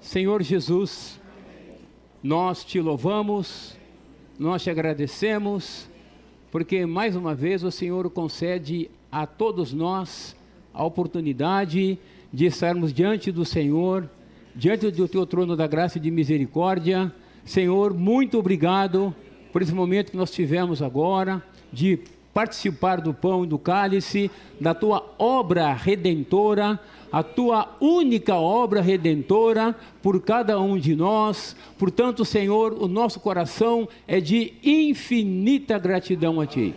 Senhor Jesus, nós te louvamos, nós te agradecemos, porque mais uma vez o Senhor concede a todos nós a oportunidade de estarmos diante do Senhor, diante do teu trono da graça e de misericórdia. Senhor, muito obrigado por esse momento que nós tivemos agora, de participar do pão e do cálice, da tua obra redentora, a tua única obra redentora por cada um de nós. Portanto, Senhor, o nosso coração é de infinita gratidão a ti.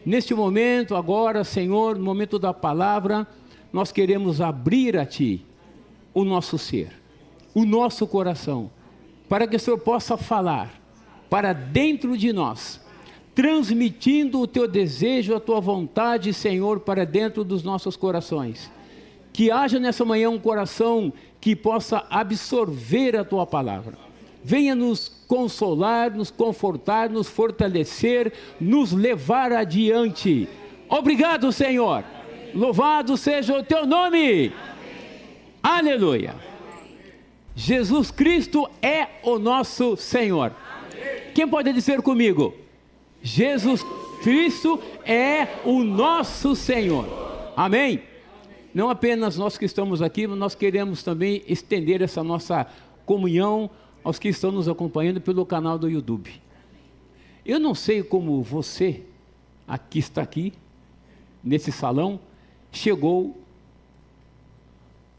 Neste momento, agora, Senhor, no momento da palavra, nós queremos abrir a ti o nosso ser, o nosso coração, para que o Senhor possa falar para dentro de nós, transmitindo o teu desejo, a tua vontade, Senhor, para dentro dos nossos corações. Que haja nessa manhã um coração que possa absorver a tua palavra. Venha nos consolar, nos confortar, nos fortalecer, nos levar adiante. Obrigado, Senhor. Louvado seja o teu nome. Aleluia. Jesus Cristo é o nosso Senhor. Quem pode dizer comigo? Jesus Cristo é o nosso Senhor. Amém? Não apenas nós que estamos aqui, mas nós queremos também estender essa nossa comunhão aos que estão nos acompanhando pelo canal do YouTube. Eu não sei como você, que está aqui, nesse salão, chegou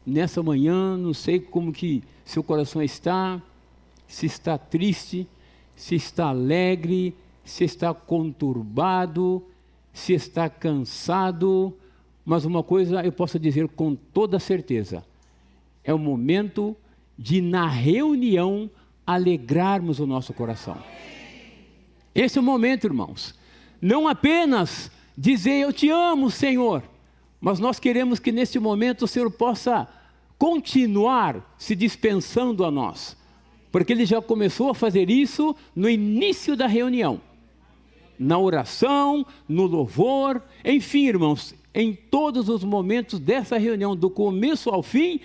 nessa manhã, não sei como que seu coração está, se está triste, se está alegre, se está conturbado, se está cansado, mas uma coisa eu posso dizer com toda certeza: é o momento de, na reunião, alegrarmos o nosso coração. Esse é o momento, irmãos. Não apenas dizer eu te amo, Senhor, mas nós queremos que neste momento o Senhor possa continuar se dispensando a nós, porque Ele já começou a fazer isso no início da reunião, na oração, no louvor, enfim, irmãos, em todos os momentos dessa reunião, do começo ao fim,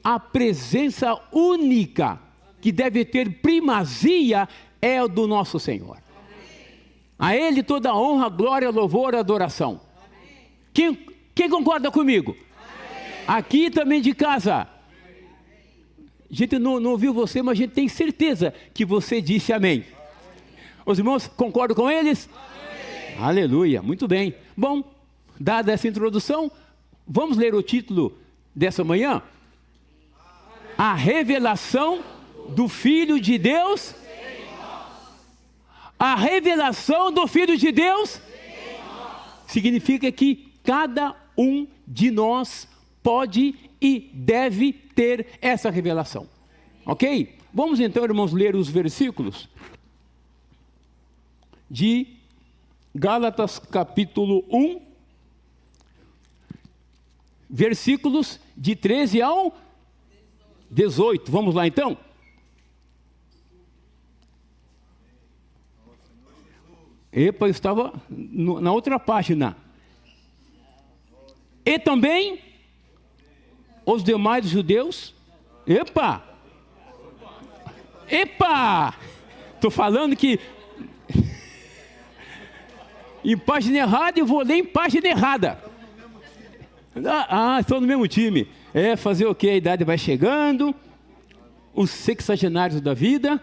a presença única que deve ter primazia é a do nosso Senhor. A Ele toda a honra, glória, louvor e adoração. Quem concorda comigo? Aqui também de casa. A gente não ouviu você, mas a gente tem certeza que você disse amém. Os irmãos concordam com eles? Amém. Aleluia, muito bem. Bom, dada essa introdução, vamos ler o título dessa manhã? A revelação do Filho de Deus. A revelação do Filho de Deus significa que cada um de nós pode e deve ter essa revelação. Ok? Vamos então, irmãos, ler os versículos de Gálatas capítulo 1, versículos de 13 ao 18. Vamos lá então? Epa, eu estava na outra página. E também os demais judeus. Epa! Estou falando que em página errada eu vou ler em página errada. Estou no mesmo time. Fazer o que? A idade vai chegando, os sexagenários da vida.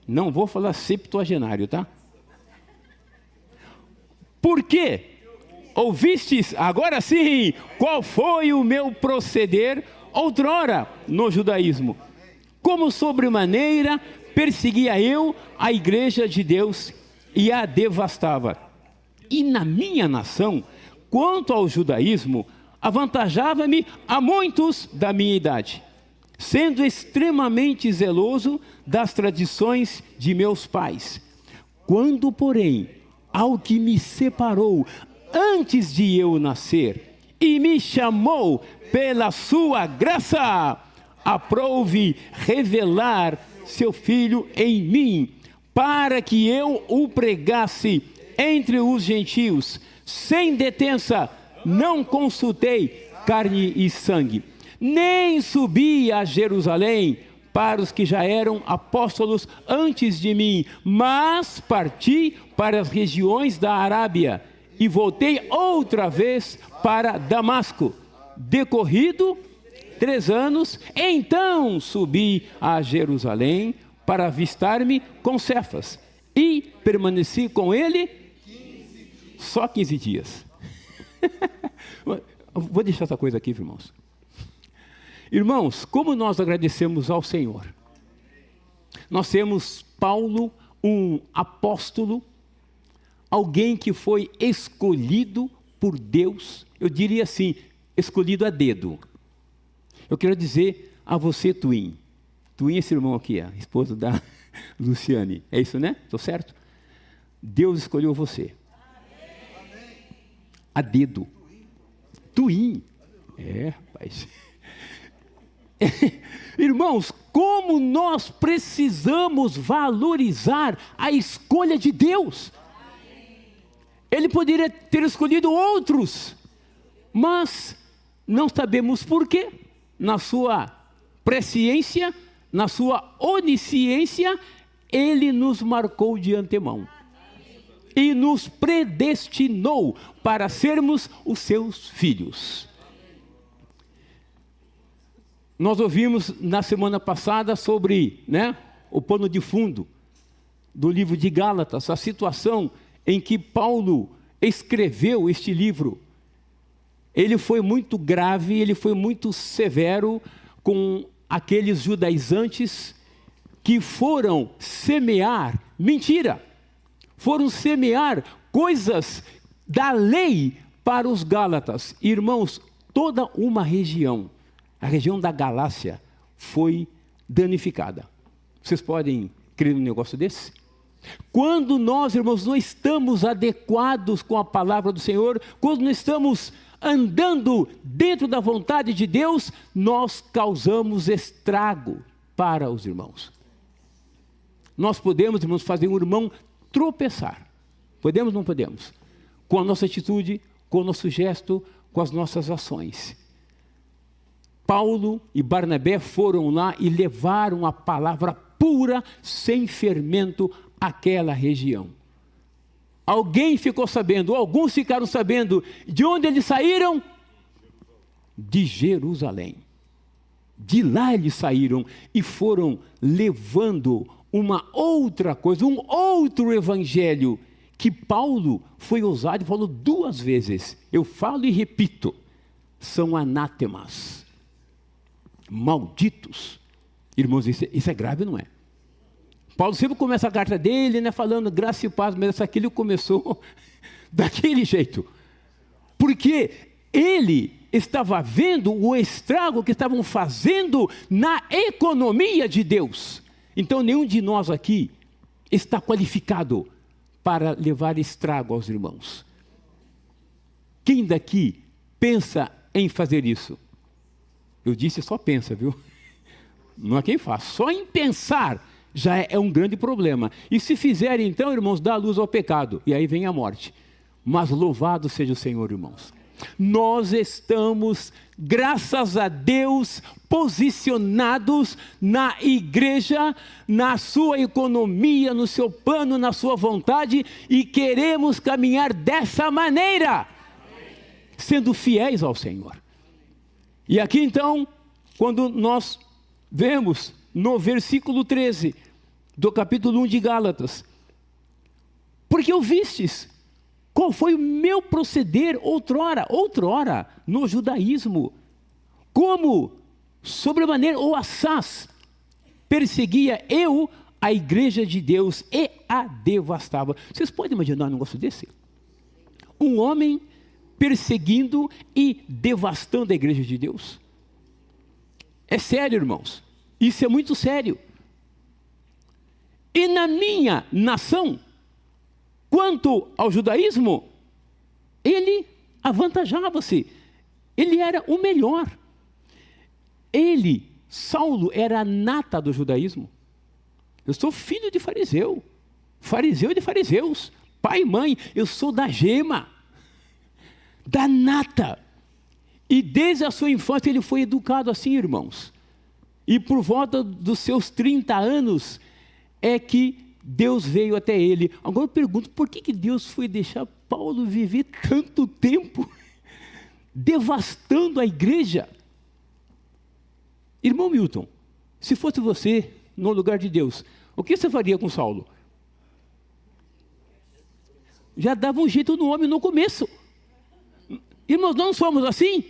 Não vou falar septuagenário, tá? Por quê? Ouvistes, agora sim, qual foi o meu proceder outrora no judaísmo? Como sobremaneira perseguia eu a igreja de Deus e a devastava. E na minha nação, quanto ao judaísmo, avantajava-me a muitos da minha idade, sendo extremamente zeloso das tradições de meus pais. Quando, porém, ao que me separou antes de eu nascer e me chamou pela sua graça, aprouve revelar seu Filho em mim, para que eu o pregasse entre os gentios, sem detença. Não consultei carne e sangue, nem subi a Jerusalém para os que já eram apóstolos antes de mim, mas parti para as regiões da Arábia e voltei outra vez para Damasco. Decorrido 3 anos, então subi a Jerusalém para avistar-me com Cefas e permaneci com ele só 15 dias. Vou deixar essa coisa aqui, irmãos. Irmãos, como nós agradecemos ao Senhor. Nós temos Paulo, um apóstolo, alguém que foi escolhido por Deus, eu diria assim, escolhido a dedo. Eu quero dizer a você, Twin. Twin é esse irmão aqui, a esposa da Luciane. É isso, né? Estou certo? Deus escolheu você. A dedo. Twin. Rapaz. Irmãos, como nós precisamos valorizar a escolha de Deus. Ele poderia ter escolhido outros, mas não sabemos por quê. Na sua presciência, na sua onisciência, Ele nos marcou de antemão. E nos predestinou para sermos os seus filhos. Nós ouvimos na semana passada sobre, o pano de fundo do livro de Gálatas, a situação em que Paulo escreveu este livro. Ele foi muito grave, ele foi muito severo com aqueles judaizantes que foram semear mentira, foram semear coisas da lei para os Gálatas. Irmãos, toda uma região, a região da Galácia, foi danificada. Vocês podem crer num negócio desse? Quando nós, irmãos, não estamos adequados com a palavra do Senhor, quando não estamos andando dentro da vontade de Deus, nós causamos estrago para os irmãos. Nós podemos, irmãos, fazer um irmão tropeçar. Podemos ou não podemos? Com a nossa atitude, com o nosso gesto, com as nossas ações. Paulo e Barnabé foram lá e levaram a palavra pura, sem fermento, àquela região. Alguém ficou sabendo, alguns ficaram sabendo, de onde eles saíram? De Jerusalém. De lá eles saíram e foram levando uma outra coisa, um outro evangelho, que Paulo foi ousado e falou 2 vezes. Eu falo e repito, são anátemas, malditos. Irmãos, isso é grave, não é? Paulo sempre começa a carta dele, falando graça e paz, mas essa aqui ele começou daquele jeito. Porque ele estava vendo o estrago que estavam fazendo na economia de Deus. Então nenhum de nós aqui está qualificado para levar estrago aos irmãos. Quem daqui pensa em fazer isso? Eu disse só pensa, viu? Não é quem faz, só em pensar já é um grande problema. E se fizerem, então, irmãos, dá luz ao pecado, e aí vem a morte. Mas louvado seja o Senhor, irmãos. Nós estamos, graças a Deus, posicionados na igreja, na sua economia, no seu plano, na sua vontade, e queremos caminhar dessa maneira, sendo fiéis ao Senhor. E aqui, então, quando nós vemos no versículo 13 do capítulo 1 de Gálatas, porque ouvistes qual foi o meu proceder outrora no judaísmo, como sobremaneira ou assaz perseguia eu a igreja de Deus e a devastava. Vocês podem imaginar um negócio desse? Um homem perseguindo e devastando a igreja de Deus? É sério, irmãos. Isso é muito sério. E na minha nação, quanto ao judaísmo, ele avantajava-se. Ele era o melhor. Saulo, era a nata do judaísmo. Eu sou filho de fariseu. Fariseu de fariseus. Pai e mãe, eu sou da gema. Da nata. E desde a sua infância ele foi educado assim, irmãos. E por volta dos seus 30 anos é que Deus veio até ele. Agora eu pergunto, por que Deus foi deixar Paulo viver tanto tempo devastando a igreja? Irmão Milton, se fosse você no lugar de Deus, o que você faria com Saulo? Já dava um jeito no homem no começo. Irmãos, não somos assim?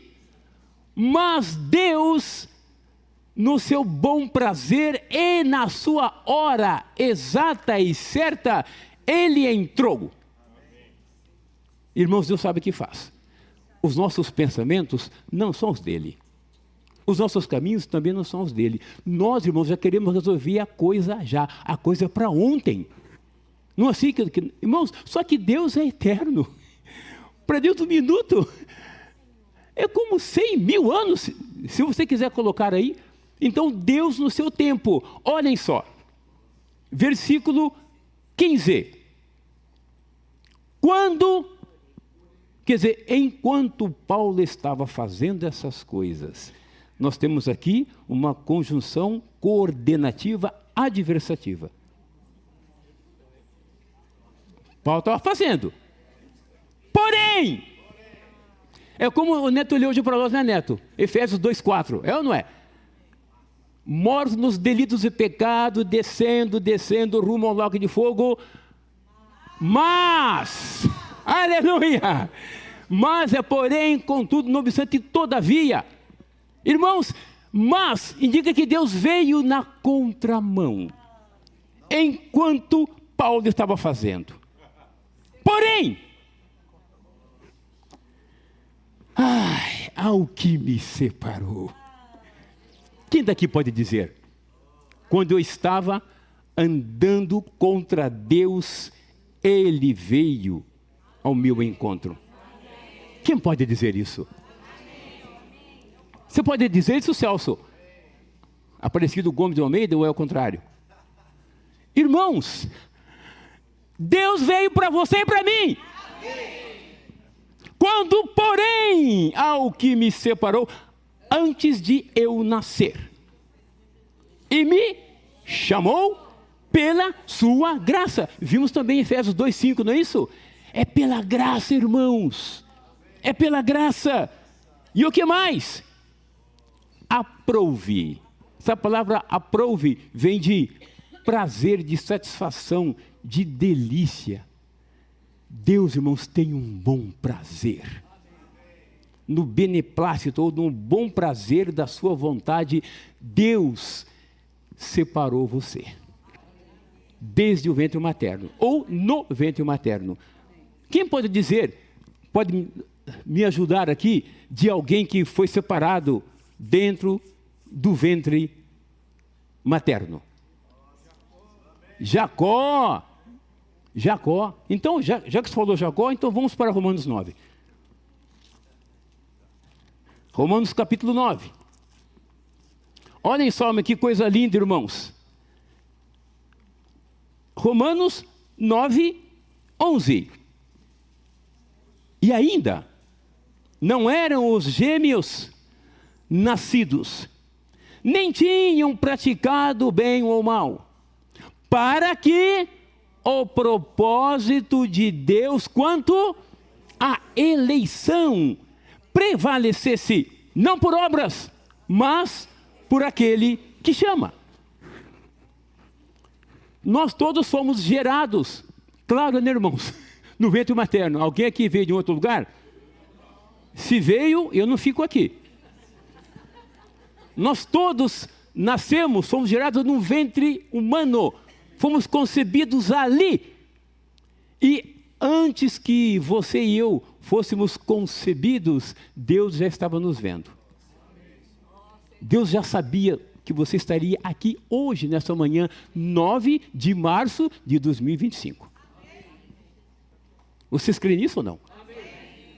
Mas Deus, no seu bom prazer e na sua hora exata e certa, Ele entrou. Irmãos, Deus sabe o que faz. Os nossos pensamentos não são os dele. Os nossos caminhos também não são os dele. Nós, irmãos, já queremos resolver a coisa já. A coisa para ontem. Não é assim irmãos, só que Deus é eterno. Para Deus um minuto é como 100 mil anos, se você quiser colocar aí. Então Deus no seu tempo, olhem só, versículo 15. Quer dizer, enquanto Paulo estava fazendo essas coisas, nós temos aqui uma conjunção coordenativa adversativa. Paulo estava fazendo. Porém, é como o Neto leu hoje para nós, né, Neto? Efésios 2,4, é ou não é? Mortos nos delitos e pecado, descendo rumo ao lago de fogo. Mas, aleluia! Mas porém, contudo, não obstante, todavia. Irmãos, mas indica que Deus veio na contramão, enquanto Paulo estava fazendo. Porém, ao que me separou. Quem daqui pode dizer? Quando eu estava andando contra Deus, Ele veio ao meu encontro. Quem pode dizer isso? Você pode dizer isso, Celso? Aparecido Gomes de Almeida ou é o contrário? Irmãos, Deus veio para você e para mim. Quando, porém, ao que me separou, antes de eu nascer, e me chamou pela sua graça. Vimos também em Efésios 2,5, não é isso? É pela graça, irmãos. É pela graça. E o que mais? Aprouve. Essa palavra aprouve vem de prazer, de satisfação, de delícia. Deus, irmãos, tem um bom prazer. No beneplácito ou no bom prazer da sua vontade, Deus separou você. Desde o ventre materno, ou no ventre materno. Quem pode dizer, pode me ajudar aqui, de alguém que foi separado dentro do ventre materno? Jacó. Então, já que você falou Jacó, então vamos para Romanos 9. Romanos capítulo 9. Olhem só, que coisa linda, irmãos. Romanos 9, 11. E ainda, não eram os gêmeos nascidos, nem tinham praticado bem ou mal, para que o propósito de Deus quanto à eleição prevalecesse, não por obras, mas por aquele que chama. Nós todos fomos gerados, claro, né, irmãos? No ventre materno. Alguém aqui veio de um outro lugar? Se veio, eu não fico aqui. Nós todos nascemos, fomos gerados num ventre humano. Fomos concebidos ali. E antes que você e eu fôssemos concebidos, Deus já estava nos vendo. Deus já sabia que você estaria aqui hoje, nessa manhã, 9 de março de 2025. Vocês creem nisso ou não?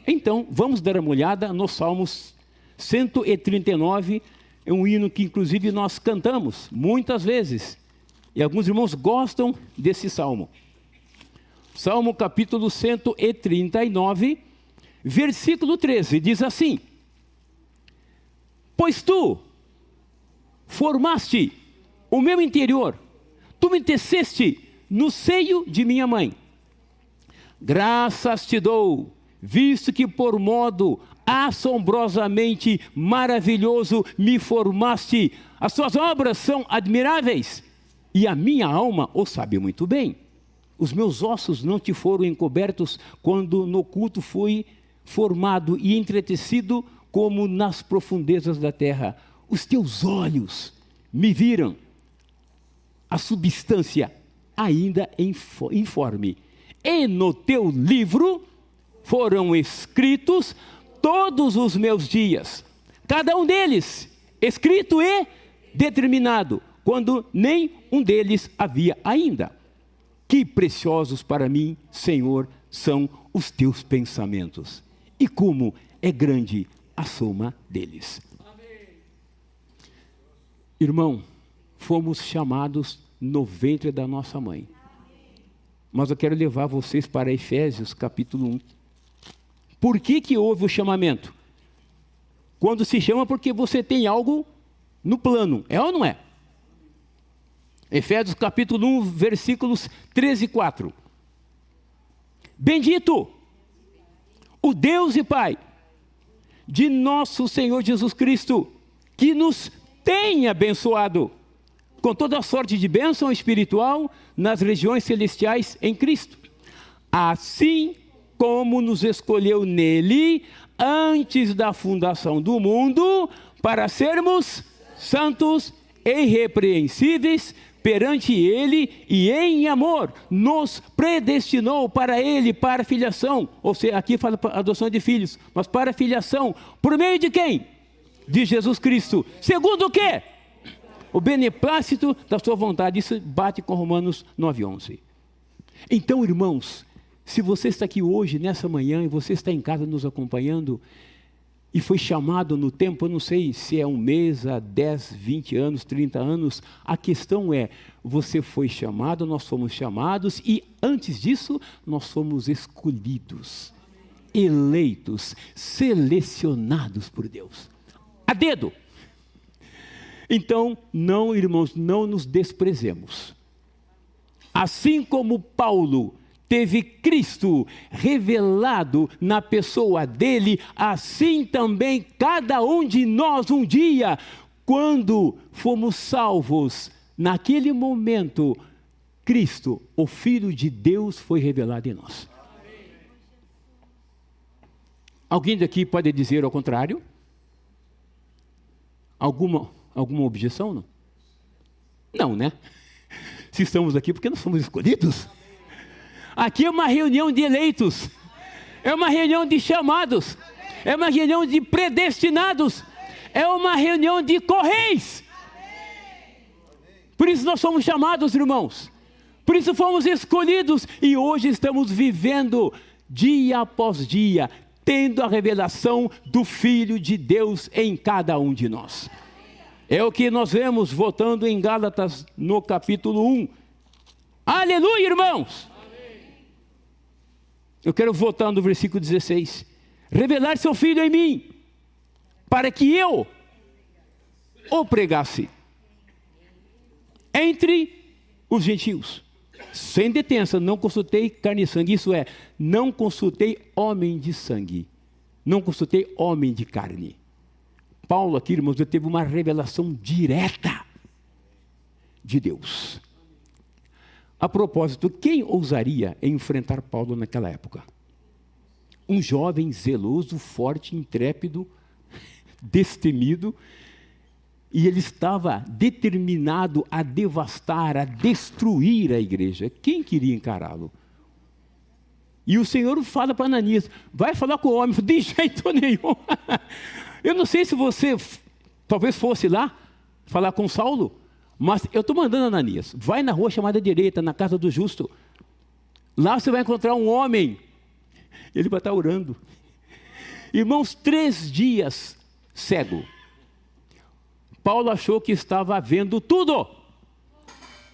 Então, vamos dar uma olhada no Salmos 139, é um hino que inclusive nós cantamos muitas vezes. E alguns irmãos gostam desse salmo. Salmo capítulo 139, versículo 13, diz assim: Pois tu formaste o meu interior, tu me teceste no seio de minha mãe. Graças te dou, visto que por modo assombrosamente maravilhoso me formaste. As tuas obras são admiráveis, e a minha alma o sabe muito bem. Os meus ossos não te foram encobertos quando no oculto fui formado e entretecido como nas profundezas da terra. Os teus olhos me viram a substância ainda informe. E no teu livro foram escritos todos os meus dias, cada um deles escrito e determinado, quando nem um deles havia ainda. Que preciosos para mim, Senhor, são os teus pensamentos, e como é grande a soma deles. Amém. Irmão, fomos chamados no ventre da nossa mãe. Mas eu quero levar vocês para Efésios capítulo 1. Por que houve o chamamento? Quando se chama, porque você tem algo no plano, é ou não é? Efésios capítulo 1, versículos 13 e 4. Bendito o Deus e Pai de nosso Senhor Jesus Cristo, que nos tem abençoado com toda a sorte de bênção espiritual nas regiões celestiais em Cristo. Assim como nos escolheu nele antes da fundação do mundo, para sermos santos e irrepreensíveis perante ele, e em amor nos predestinou para ele, para a filiação, ou seja, aqui fala adoção de filhos, mas para a filiação, por meio de quem? De Jesus Cristo. Segundo o quê? O beneplácito da sua vontade. Isso bate com Romanos 9:11. Então, irmãos, se você está aqui hoje, nessa manhã, e você está em casa nos acompanhando, e foi chamado no tempo, eu não sei se é um mês, há 10, 20 anos, 30 anos, a questão é, você foi chamado, nós fomos chamados, e antes disso, nós fomos escolhidos, eleitos, selecionados por Deus, a dedo. Então, não, irmãos, não nos desprezemos. Assim como Paulo teve Cristo revelado na pessoa dele, assim também cada um de nós um dia, quando fomos salvos, naquele momento, Cristo, o Filho de Deus, foi revelado em nós. Amém. Alguém daqui pode dizer ao contrário? Alguma objeção? Não? Não, né? Se estamos aqui porque nós somos escolhidos. Aqui é uma reunião de eleitos, é uma reunião de chamados, é uma reunião de predestinados, é uma reunião de correis. Por isso nós somos chamados, irmãos, por isso fomos escolhidos, e hoje estamos vivendo dia após dia, tendo a revelação do Filho de Deus em cada um de nós. É o que nós vemos voltando em Gálatas no capítulo 1. Aleluia, irmãos! Eu quero voltar no versículo 16. Revelar seu Filho em mim, para que eu o pregasse entre os gentios, sem detença. Não consultei carne e sangue, isso é, não consultei homem de sangue, não consultei homem de carne. Paulo aqui, irmãos, teve uma revelação direta de Deus. A propósito, quem ousaria enfrentar Paulo naquela época? Um jovem zeloso, forte, intrépido, destemido, e ele estava determinado a devastar, a destruir a igreja. Quem queria encará-lo? E o Senhor fala para Ananias, vai falar com o homem, de jeito nenhum. Eu não sei se você talvez fosse lá falar com Saulo, mas eu estou mandando Ananias, vai na rua chamada direita, na casa do justo, lá você vai encontrar um homem, ele vai estar orando. Irmãos, 3 dias cego. Paulo achou que estava vendo tudo,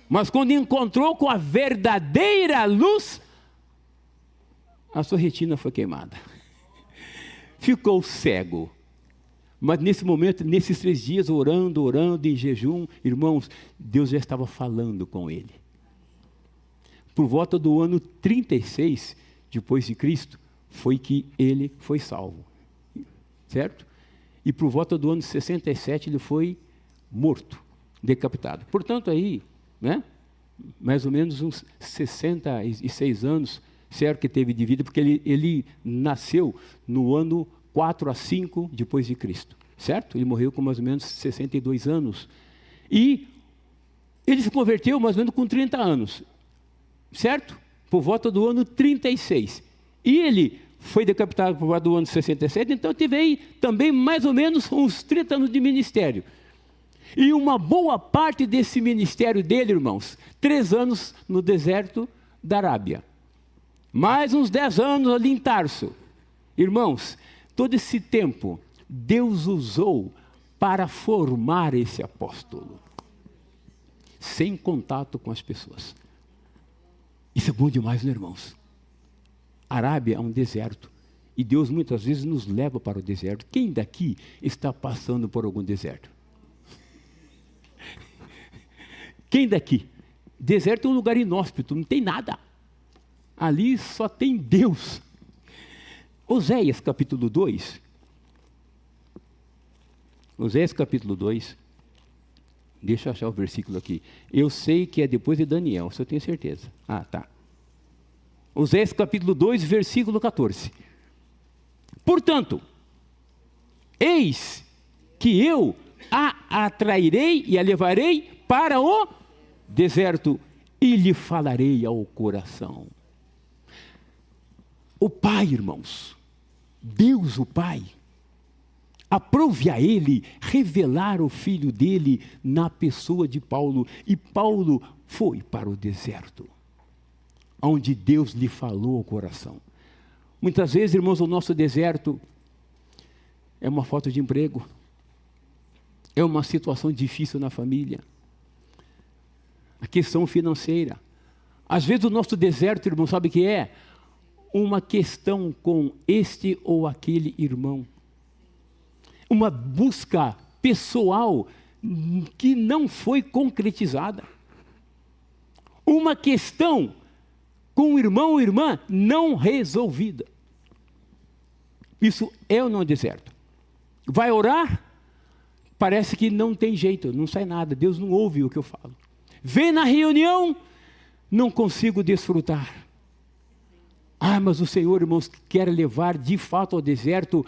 mas quando encontrou com a verdadeira luz, a sua retina foi queimada, ficou cego. Mas nesse momento, nesses 3 dias, orando em jejum, irmãos, Deus já estava falando com ele. Por volta do ano 36, depois de Cristo, foi que ele foi salvo. Certo? E por volta do ano 67, ele foi morto, decapitado. Portanto, aí, né, mais ou menos uns 66 anos, certo, que teve de vida, porque ele nasceu no ano 4 a 5 depois de Cristo, certo? Ele morreu com mais ou menos 62 anos. E ele se converteu mais ou menos com 30 anos, certo? Por volta do ano 36. E ele foi decapitado por volta do ano 67, então teve aí também mais ou menos uns 30 anos de ministério. E uma boa parte desse ministério dele, irmãos, 3 anos no deserto da Arábia. Mais uns 10 anos ali em Tarso. Irmãos, todo esse tempo, Deus usou para formar esse apóstolo. Sem contato com as pessoas. Isso é bom demais, né, irmãos? A Arábia é um deserto. E Deus muitas vezes nos leva para o deserto. Quem daqui está passando por algum deserto? Quem daqui? Deserto é um lugar inóspito, não tem nada. Ali só tem Deus. Oséias capítulo 2. Oséias capítulo 2. Deixa eu achar o versículo aqui. Eu sei que é depois de Daniel, isso eu tenho certeza. Ah, tá. Oséias capítulo 2, versículo 14. Portanto, eis que eu a atrairei e a levarei para o deserto e lhe falarei ao coração. O Pai, irmãos, Deus o Pai, aprove a ele revelar o Filho dele na pessoa de Paulo. E Paulo foi para o deserto, onde Deus lhe falou ao coração. Muitas vezes, irmãos, o nosso deserto é uma falta de emprego, é uma situação difícil na família, a questão financeira. Às vezes o nosso deserto, irmão, sabe o que é? Uma questão com este ou aquele irmão. Uma busca pessoal que não foi concretizada. Uma questão com o irmão ou irmã não resolvida. Isso é ou não é deserto? Vai orar? Parece que não tem jeito, não sai nada. Deus não ouve o que eu falo. Vem na reunião, não consigo desfrutar. Ah, mas o Senhor, irmãos, quer levar de fato ao deserto,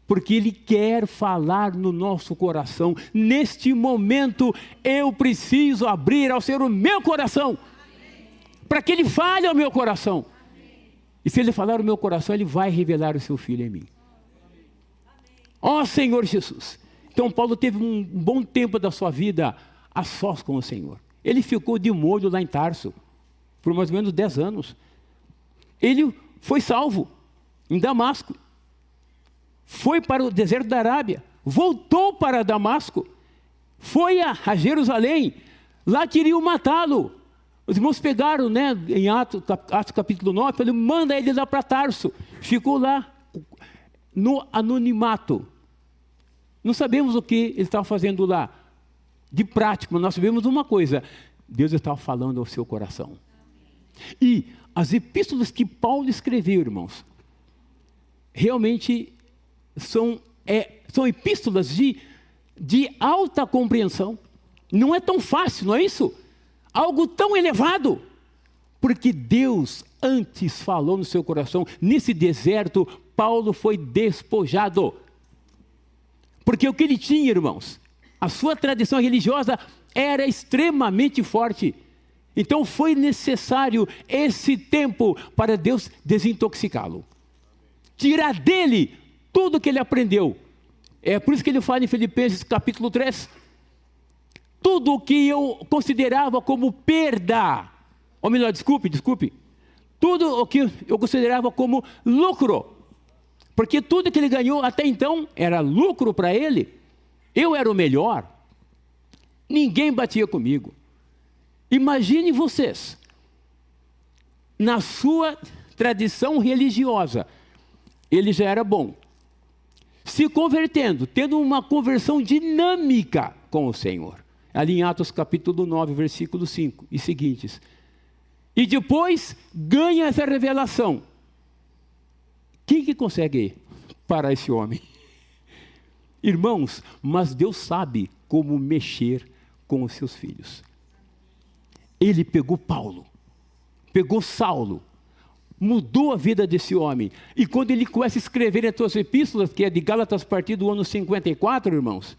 porque Ele quer falar no nosso coração. Neste momento, eu preciso abrir ao Senhor o meu coração, para que Ele fale ao meu coração. E se Ele falar ao meu coração, Ele vai revelar o seu Filho em mim. Ó Senhor Jesus. Então Paulo teve um bom tempo da sua vida a sós com o Senhor. Ele ficou de molho lá em Tarso, por mais ou menos 10 anos. Ele foi salvo em Damasco. Foi para o deserto da Arábia. Voltou para Damasco. Foi a Jerusalém. Lá queriam matá-lo. Os irmãos pegaram, né, em Atos capítulo 9, falaram, manda ele lá para Tarso. Ficou lá no anonimato. Não sabemos o que ele estava fazendo lá de prático, mas nós sabemos uma coisa: Deus estava falando ao seu coração. E as epístolas que Paulo escreveu, irmãos, realmente são epístolas de alta compreensão. Não é tão fácil, não é isso? Algo tão elevado, porque Deus antes falou no seu coração. Nesse deserto, Paulo foi despojado, porque o que ele tinha, irmãos, a sua tradição religiosa era extremamente forte. Então foi necessário esse tempo para Deus desintoxicá-lo, tirar dele tudo que ele aprendeu. É por isso que ele fala em Filipenses capítulo 3, tudo o que eu considerava como perda, ou melhor, desculpe, tudo o que eu considerava como lucro, porque tudo que ele ganhou até então era lucro para ele. Eu era o melhor, ninguém batia comigo. Imagine vocês, na sua tradição religiosa, ele já era bom. se convertendo, tendo uma conversão dinâmica com o Senhor. Ali em Atos capítulo 9, versículo 5 e seguintes. E depois ganha essa revelação. Quem que consegue parar esse homem? Irmãos, mas Deus sabe como mexer com os seus filhos. Ele pegou Paulo, pegou Saulo, mudou a vida desse homem. E quando ele começa a escrever as suas epístolas, que é de Gálatas a partir do ano 54, irmãos.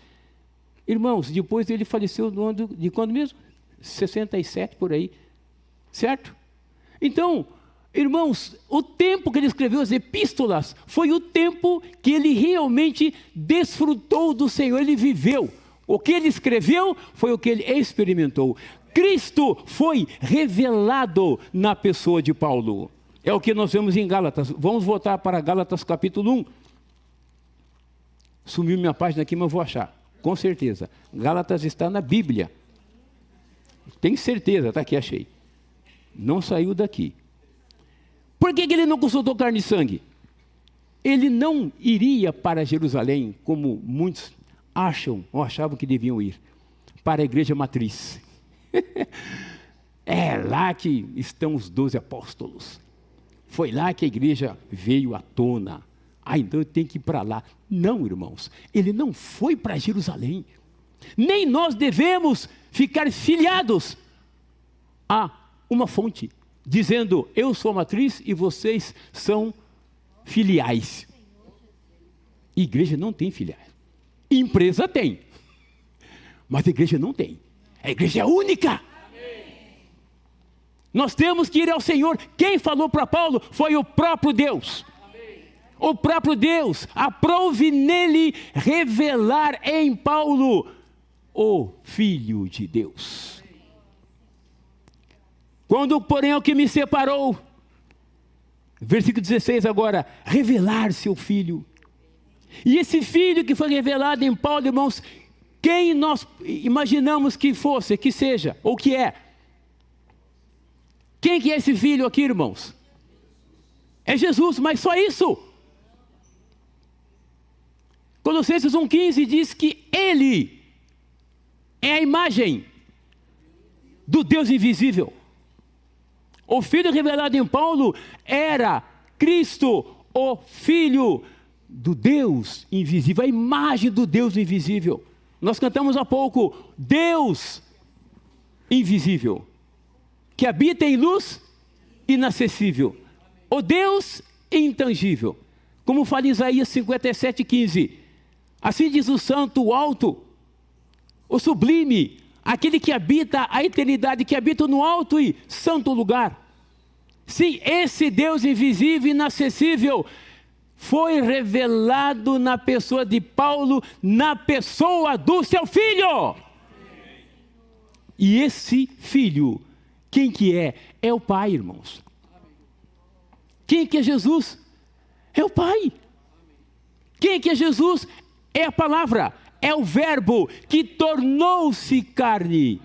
Irmãos, depois ele faleceu no ano de quando mesmo? 67, por aí. Certo? Então, irmãos, o tempo que ele escreveu as epístolas foi o tempo que ele realmente desfrutou do Senhor, ele viveu. O que ele escreveu foi o que ele experimentou. Cristo foi revelado na pessoa de Paulo. É o que nós vemos em Gálatas. Vamos voltar para Gálatas capítulo 1. Sumiu minha página aqui, mas eu vou achar. Com certeza. Gálatas está na Bíblia. Tenho certeza, está aqui, achei. Não saiu daqui. Por que ele não consultou carne e sangue? Ele não iria para Jerusalém, como muitos acham ou achavam que deviam ir, para a igreja matriz. É lá que estão os 12 apóstolos. Foi lá que a igreja veio à tona. Então eu tenho que ir para lá. Não, irmãos, ele não foi para Jerusalém. Nem nós devemos ficar filiados a uma fonte, dizendo, eu sou a matriz e vocês são filiais. Igreja não tem filiais. Empresa tem, mas a igreja não tem. A igreja é única. Nós temos que ir ao Senhor. Quem falou para Paulo foi o próprio Deus. O próprio Deus. Aprove nele revelar em Paulo o Filho de Deus. Quando, porém, o que me separou, versículo 16 agora, revelar seu Filho. E esse Filho que foi revelado em Paulo, irmãos, quem nós imaginamos que fosse, que seja, ou que é? Quem que é esse Filho aqui, irmãos? É Jesus, mas só isso. Colossenses 1,15 diz que Ele é a imagem do Deus invisível. O Filho revelado em Paulo era Cristo, o Filho do Deus invisível, a imagem do Deus invisível. Nós cantamos há pouco, Deus invisível, que habita em luz inacessível. O Deus intangível. Como fala em Isaías 57,15. Assim diz o santo, o alto, o sublime, aquele que habita a eternidade, que habita no alto e santo lugar. Sim, esse Deus invisível e inacessível foi revelado na pessoa de Paulo, na pessoa do seu Filho. E esse Filho, quem que é? É o Pai, irmãos. Quem que é Jesus? É o Pai. Quem que é Jesus? É a palavra, é o verbo que tornou-se carne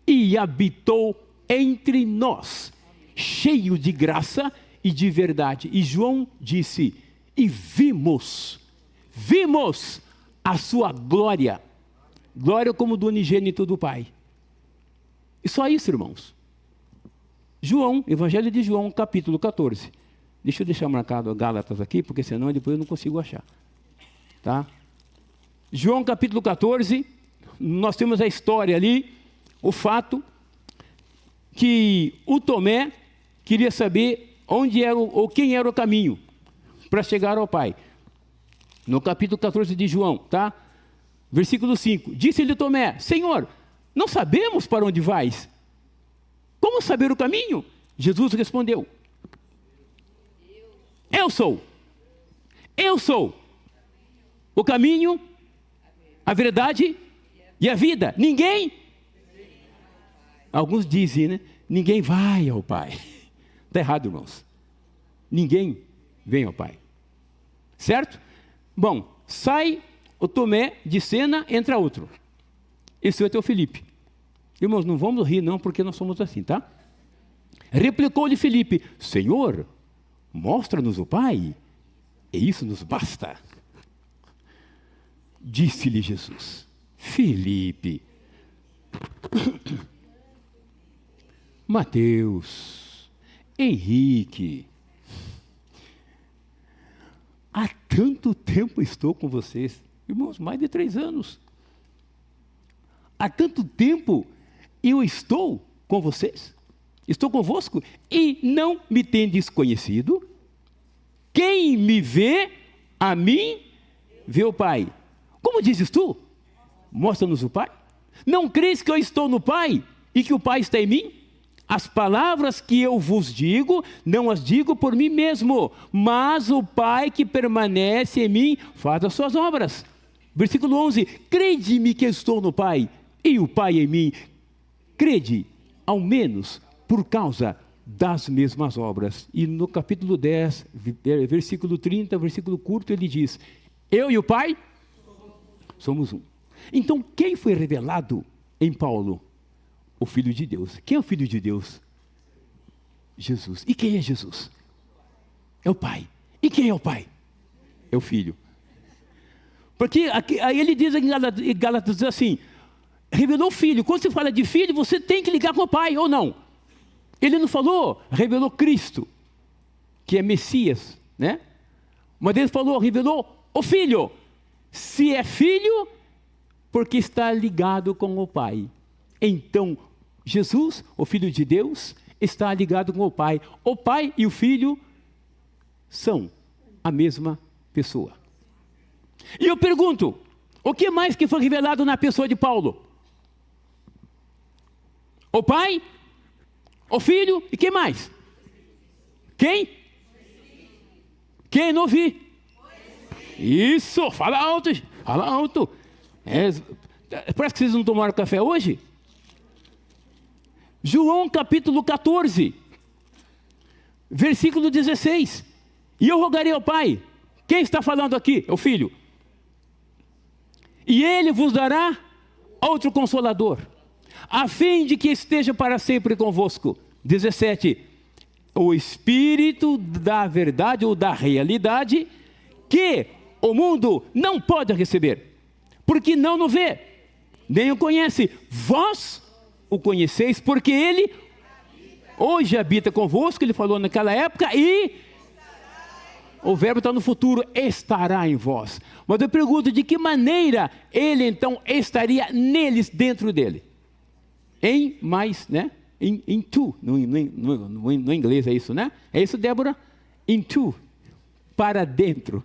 e habitou entre nós, cheio de graça e de verdade. E João disse, e vimos a sua glória, glória como do unigênito do Pai. E só isso, irmãos. João, Evangelho de João, capítulo 14. Deixa eu deixar marcado Gálatas aqui, porque senão depois eu não consigo achar. Tá? João capítulo 14, nós temos a história ali, o fato que o Tomé queria saber onde era ou quem era o caminho para chegar ao Pai. No capítulo 14 de João, tá? Versículo 5. Disse-lhe Tomé, Senhor, não sabemos para onde vais. Como saber o caminho? Jesus respondeu, eu sou o caminho, a verdade e a vida. Ninguém, alguns dizem, né? Ninguém vai ao Pai. Está errado, irmãos. Ninguém vem ao Pai. Certo? Bom, sai o Tomé de cena, entra outro. Esse outro é o Felipe. Irmãos, não vamos rir não, porque nós somos assim, tá? Replicou-lhe Felipe, Senhor, mostra-nos o Pai, e isso nos basta. disse-lhe Jesus: Filipe, Mateus, Henrique, há tanto tempo estou com vocês, irmãos, mais de 3 anos. Há tanto tempo eu estou com vocês, estou convosco, e não me tendes conhecido. Quem me vê, a mim, vê o Pai. Como dizes tu? Mostra-nos o Pai. Não crês que eu estou no Pai e que o Pai está em mim? As palavras que eu vos digo, não as digo por mim mesmo, mas o Pai que permanece em mim faz as suas obras. Versículo 11: crede-me que eu estou no Pai e o Pai em mim. Crede, ao menos, por causa das mesmas obras. E no capítulo 10, versículo 30, versículo curto, ele diz: eu e o Pai somos um. Então, quem foi revelado em Paulo? O Filho de Deus. Quem é o Filho de Deus? Jesus. E quem é Jesus? É o Pai. E quem é o Pai? É o Filho. Porque aqui, aí ele diz em Gálatas assim: revelou o Filho. Quando se fala de Filho, você tem que ligar com o Pai, ou não? Ele não falou, revelou Cristo, que é Messias, né? Mas ele falou, revelou o Filho. Se é Filho, porque está ligado com o Pai. Então, Jesus, o Filho de Deus, está ligado com o Pai. O Pai e o Filho são a mesma pessoa. E eu pergunto, o que mais que foi revelado na pessoa de Paulo? O Pai, o Filho e quem mais? Quem? Quem não ouvi? Isso, fala alto, fala alto. Parece que vocês não tomaram café hoje? João capítulo 14, versículo 16. E eu rogarei ao Pai. Quem está falando aqui? É o Filho. E Ele vos dará outro Consolador, a fim de que esteja para sempre convosco. 17. O Espírito da verdade ou da realidade, que o mundo não pode receber, porque não o vê, nem o conhece. Vós o conheceis, porque Ele hoje habita convosco, Ele falou naquela época, e o verbo está no futuro, estará em vós. Mas eu pergunto, de que maneira Ele então estaria neles, dentro dele? Em mais, né? Into, no inglês é isso, né? É isso, Débora? Into, para dentro.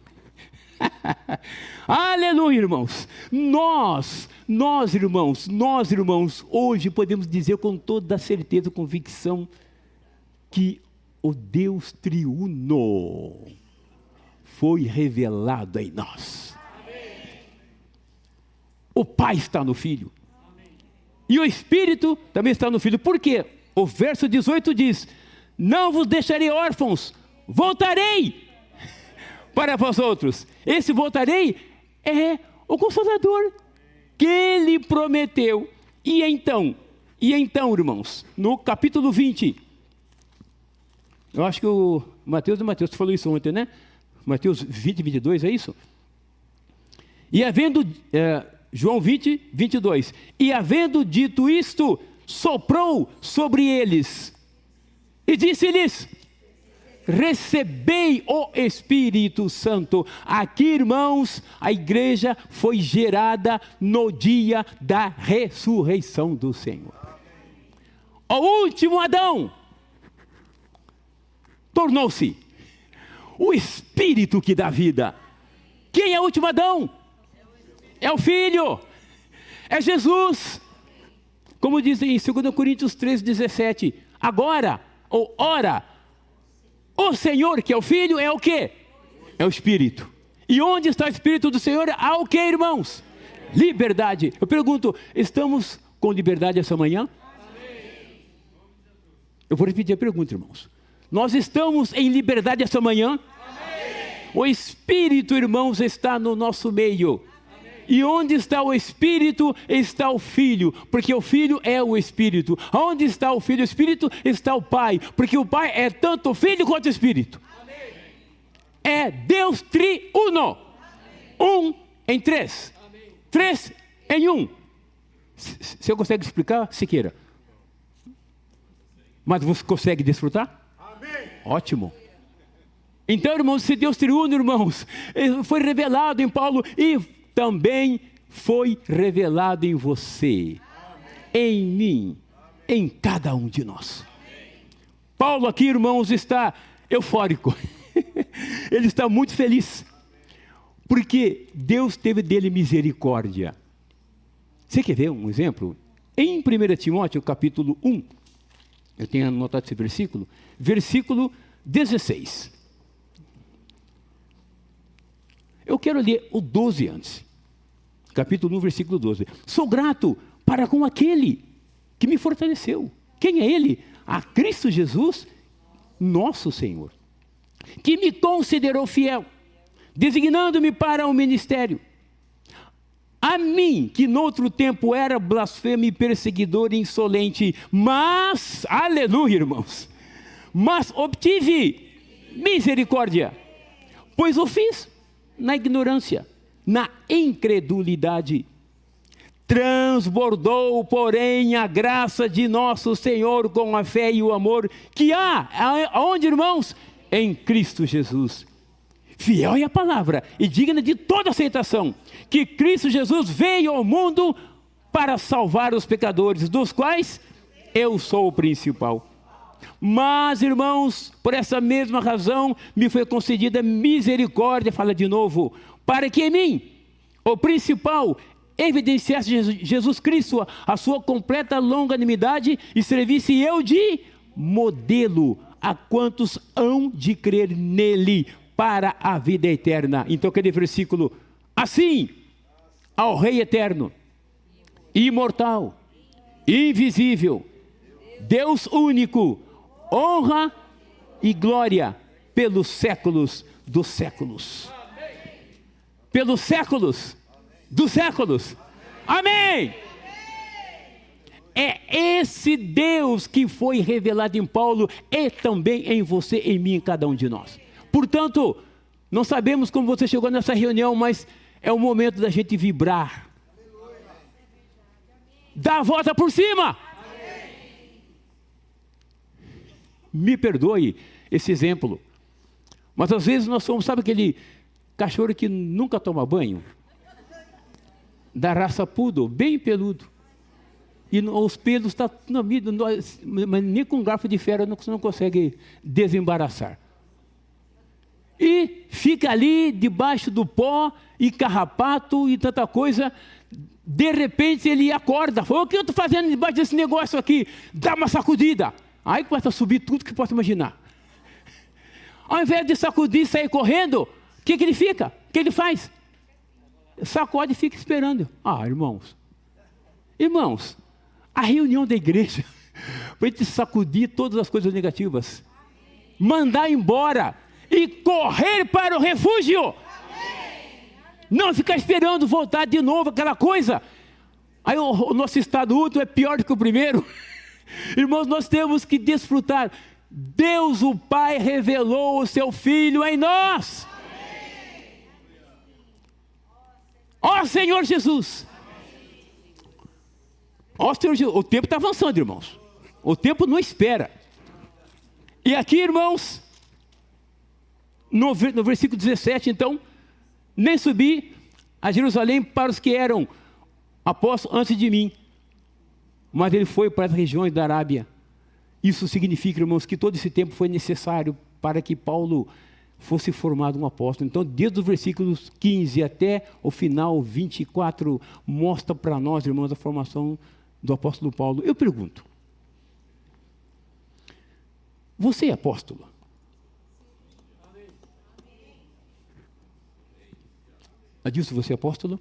Aleluia, irmãos. Nós, irmãos, hoje podemos dizer com toda certeza, convicção, que o Deus triuno foi revelado em nós. O Pai está no Filho. E o Espírito também está no Filho. Por quê? O verso 18 diz: não vos deixarei órfãos, voltarei para vós outros. Esse voltarei é o Consolador que Ele prometeu. E então, irmãos, no capítulo 20, eu acho que o Mateus falou isso ontem, né? Mateus 20, 22, é isso? E havendo... João 20, 22. E havendo dito isto, soprou sobre eles e disse-lhes: recebei o Espírito Santo. Aqui, irmãos, a igreja foi gerada no dia da ressurreição do Senhor. O último Adão tornou-se o Espírito que dá vida. Quem é o último Adão? É o Filho, é Jesus. Como diz em 2 Coríntios 3,17, agora, ou ora, o Senhor, que é o Filho, é o quê? É o Espírito. E onde está o Espírito do Senhor? Há o quê, irmãos? Liberdade. Eu pergunto, estamos com liberdade essa manhã? Eu vou repetir a pergunta, irmãos. Nós estamos em liberdade essa manhã? O Espírito, irmãos, está no nosso meio. E onde está o Espírito, está o Filho, porque o Filho é o Espírito. Onde está o Filho e o Espírito, está o Pai, porque o Pai é tanto o Filho quanto o Espírito. Amém. É Deus triuno, um em três. Amém. Três em um. Você consegue explicar, Siqueira? Mas você consegue desfrutar? Amém. Ótimo. Então, irmãos, se Deus triune, irmãos, foi revelado em Paulo e também foi revelado em você, em mim, em cada um de nós. Paulo aqui, irmãos, está eufórico. Ele está muito feliz, porque Deus teve dele misericórdia. Você quer ver um exemplo? Em 1 Timóteo, capítulo 1, eu tenho anotado esse versículo 16. Eu quero ler o 12 antes. Capítulo 1, versículo 12. Sou grato para com aquele que me fortaleceu. Quem é ele? A Cristo Jesus, nosso Senhor, que me considerou fiel, designando-me para o ministério. A mim, que noutro tempo era blasfemo e perseguidor e insolente, mas, aleluia, irmãos, mas obtive misericórdia, pois o fiz na ignorância, na incredulidade. Transbordou, porém, a graça de nosso Senhor com a fé e o amor que há, aonde, irmãos? Em Cristo Jesus. Fiel é a palavra e digna de toda aceitação, que Cristo Jesus veio ao mundo para salvar os pecadores, dos quais eu sou o principal. Mas, irmãos, por essa mesma razão me foi concedida misericórdia, fala de novo, para que em mim, o principal, evidenciasse Jesus Cristo, a sua completa longanimidade, e servisse eu de modelo a quantos hão de crer nele para a vida eterna. Então, aquele versículo, assim, ao Rei eterno, imortal, invisível, Deus único, honra e glória pelos séculos dos séculos. Pelos séculos dos séculos. Amém! É esse Deus que foi revelado em Paulo e também em você, em mim, em cada um de nós. Portanto, não sabemos como você chegou nessa reunião, mas é o momento da gente vibrar. Dá a volta por cima. Me perdoe esse exemplo, mas às vezes nós somos, sabe aquele cachorro que nunca toma banho? Da raça poodle, bem peludo. E os pelos estão na vida, mas nem com garfo de ferro não consegue desembaraçar. E fica ali debaixo do pó e carrapato e tanta coisa. De repente ele acorda, fala: o que eu estou fazendo debaixo desse negócio aqui? Dá uma sacudida. Aí começa a subir tudo que possa imaginar. Ao invés de sacudir e sair correndo, o que ele fica? O que ele faz? Sacode e fica esperando. Ah, irmãos, a reunião da igreja, para a gente sacudir todas as coisas negativas, mandar embora e correr para o refúgio. Não ficar esperando voltar de novo aquela coisa. Aí o nosso estado útil é pior do que o primeiro. Irmãos, nós temos que desfrutar. Deus o Pai revelou o seu Filho em nós. Ó Senhor Jesus. Ó Senhor Jesus. O tempo está avançando, irmãos. O tempo não espera. E aqui, irmãos, no versículo 17, então, nem subi a Jerusalém para os que eram apóstolos antes de mim, mas ele foi para as regiões da Arábia. Isso significa, irmãos, que todo esse tempo foi necessário para que Paulo fosse formado um apóstolo. Então, desde os versículos 15 até o final 24, mostra para nós, irmãos, a formação do apóstolo Paulo. Eu pergunto, você é apóstolo? Adilson, você é apóstolo?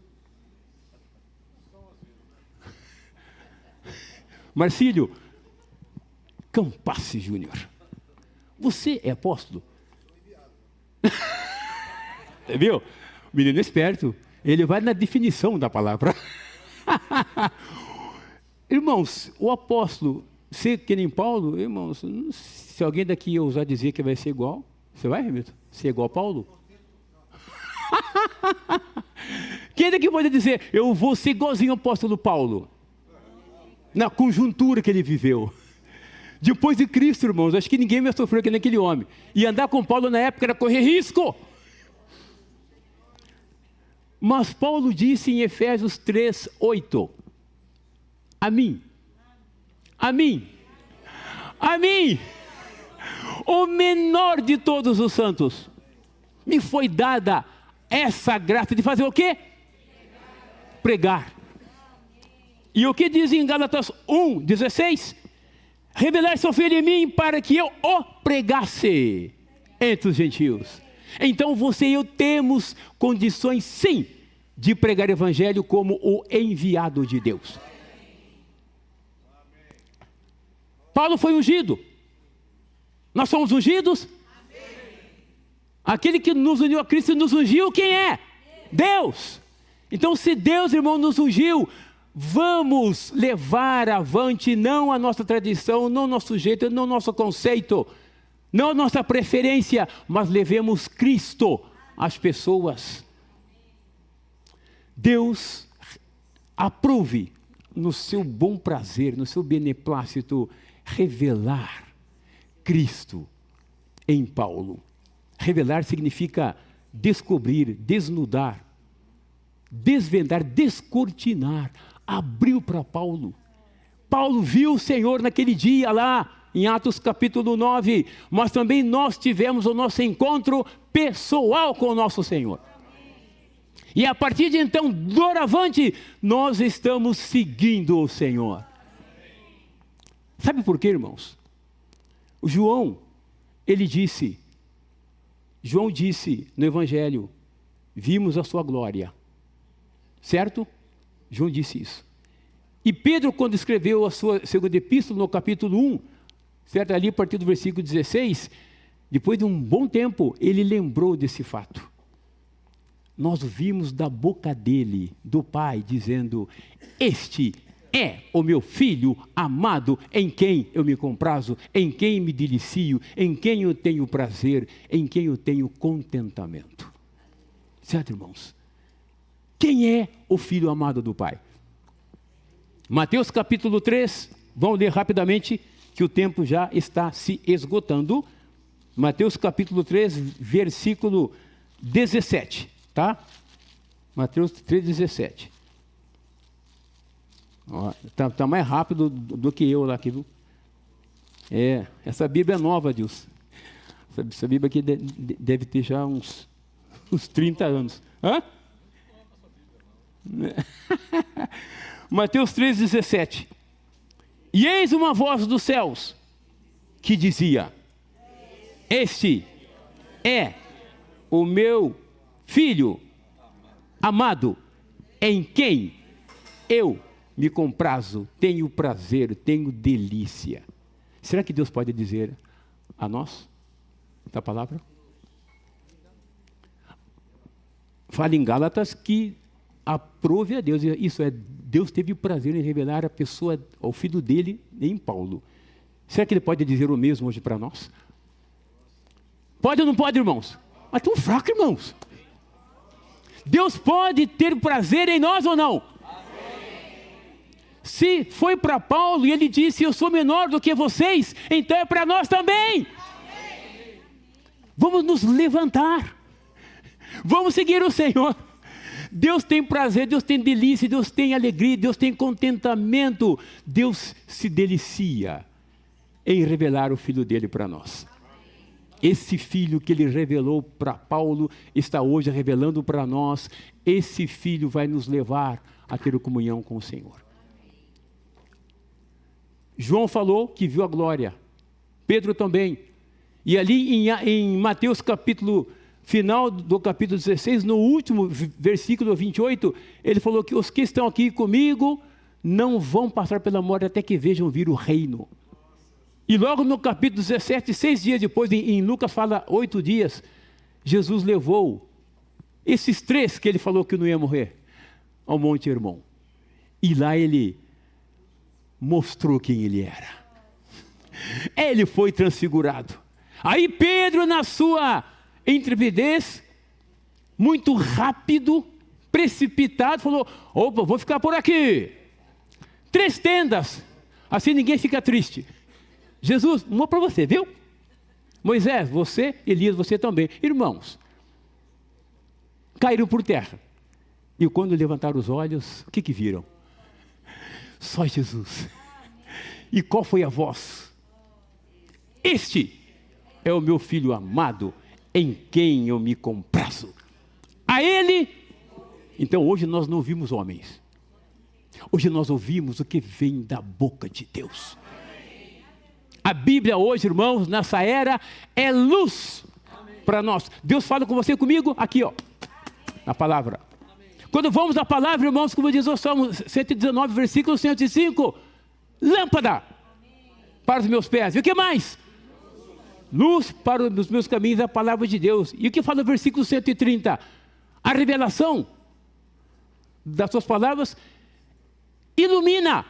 Marcílio Campassi Júnior, você é apóstolo? Viu? O menino é esperto, ele vai na definição da palavra. Irmãos, o apóstolo, ser que nem Paulo, irmãos, se alguém daqui ousar dizer que vai ser igual, você vai, Remito? Ser igual a Paulo? Quem daqui pode dizer, eu vou ser igualzinho ao apóstolo Paulo? Na conjuntura que ele viveu. Depois de Cristo, irmãos, acho que ninguém mais sofreu que naquele homem. E andar com Paulo na época era correr risco. Mas Paulo disse em Efésios 3:8, a mim, o menor de todos os santos, me foi dada essa graça de fazer o quê? Pregar. E o que diz em Gálatas 1:16? Revelar seu filho em mim para que eu o pregasse entre os gentios. Então você e eu temos condições sim de pregar o evangelho como o enviado de Deus. Paulo foi ungido. Nós somos ungidos? Aquele que nos uniu a Cristo nos ungiu, quem é? Deus. Então se Deus, irmão, nos ungiu, vamos levar avante não a nossa tradição, não o nosso jeito, não o nosso conceito, não a nossa preferência, mas levemos Cristo às pessoas. Deus aprove no seu bom prazer, no seu beneplácito, revelar Cristo em Paulo. Revelar significa descobrir, desnudar, desvendar, descortinar. Abriu para Paulo. Paulo viu o Senhor naquele dia lá, em Atos capítulo 9, mas também nós tivemos o nosso encontro pessoal com o nosso Senhor. E a partir de então, doravante, nós estamos seguindo o Senhor. Sabe por quê, irmãos? O João disse no Evangelho, vimos a sua glória. Certo? João disse isso. E Pedro, quando escreveu a sua segunda epístola, no capítulo 1, certo? Ali a partir do versículo 16, depois de um bom tempo, ele lembrou desse fato. Nós vimos da boca dele, do Pai, dizendo, este é o meu Filho amado, em quem eu me comprazo, em quem me delicio, em quem eu tenho prazer, em quem eu tenho contentamento. Certo, irmãos? Quem é o Filho amado do Pai? Mateus capítulo 3, vamos ler rapidamente, que o tempo já está se esgotando. Mateus capítulo 3, versículo 17, tá? Mateus 3, 17. Está mais rápido do que eu lá aqui, viu? Essa Bíblia é nova, Deus. Essa Bíblia aqui deve ter já uns 30 anos. Hã? Mateus 3,17. E eis uma voz dos céus que dizia, este é o meu Filho amado, em quem eu me comprazo, tenho prazer, tenho delícia. Será que Deus pode dizer a nós esta palavra? Fala em Gálatas que aprove a Deus, isso é, Deus teve prazer em revelar a pessoa, ao Filho dele em Paulo. Será que ele pode dizer o mesmo hoje para nós? Pode ou não pode, irmãos? Mas tão fraco, irmãos. Deus pode ter prazer em nós ou não? Se foi para Paulo e ele disse, eu sou menor do que vocês, então é para nós também. Vamos nos levantar. Vamos seguir o Senhor. Deus tem prazer, Deus tem delícia, Deus tem alegria, Deus tem contentamento. Deus se delicia em revelar o Filho dele para nós. Esse Filho que ele revelou para Paulo, está hoje revelando para nós. Esse Filho vai nos levar a ter comunhão com o Senhor. João falou que viu a glória. Pedro também. E ali em Mateus capítulo, final do capítulo 16, no último versículo 28, ele falou que os que estão aqui comigo não vão passar pela morte até que vejam vir o reino. E logo no capítulo 17, 6 dias depois, em Lucas fala 8 dias, Jesus levou esses 3 que ele falou que não ia morrer, ao Monte Hermon. E lá ele mostrou quem ele era. Ele foi transfigurado. Aí Pedro, na sua intrepidez, muito rápido, precipitado, falou: opa, vou ficar por aqui. 3 tendas, assim ninguém fica triste. Jesus, uma para você, viu? Moisés, você, Elias, você também. Irmãos, caíram por terra. E quando levantaram os olhos, o que viram? Só Jesus. E qual foi a voz? Este é o meu filho amado, em quem eu me comprazo. A ele. Então hoje nós não ouvimos homens. Hoje nós ouvimos o que vem da boca de Deus. A Bíblia hoje, irmãos, nessa era, é luz para nós. Deus fala com você e comigo aqui, ó, na palavra. Quando vamos à palavra, irmãos, como diz o Salmo 119, versículo 105, lâmpada para os meus pés. E o que mais? Luz para os meus caminhos, a palavra de Deus. E o que fala o versículo 130? A revelação das suas palavras ilumina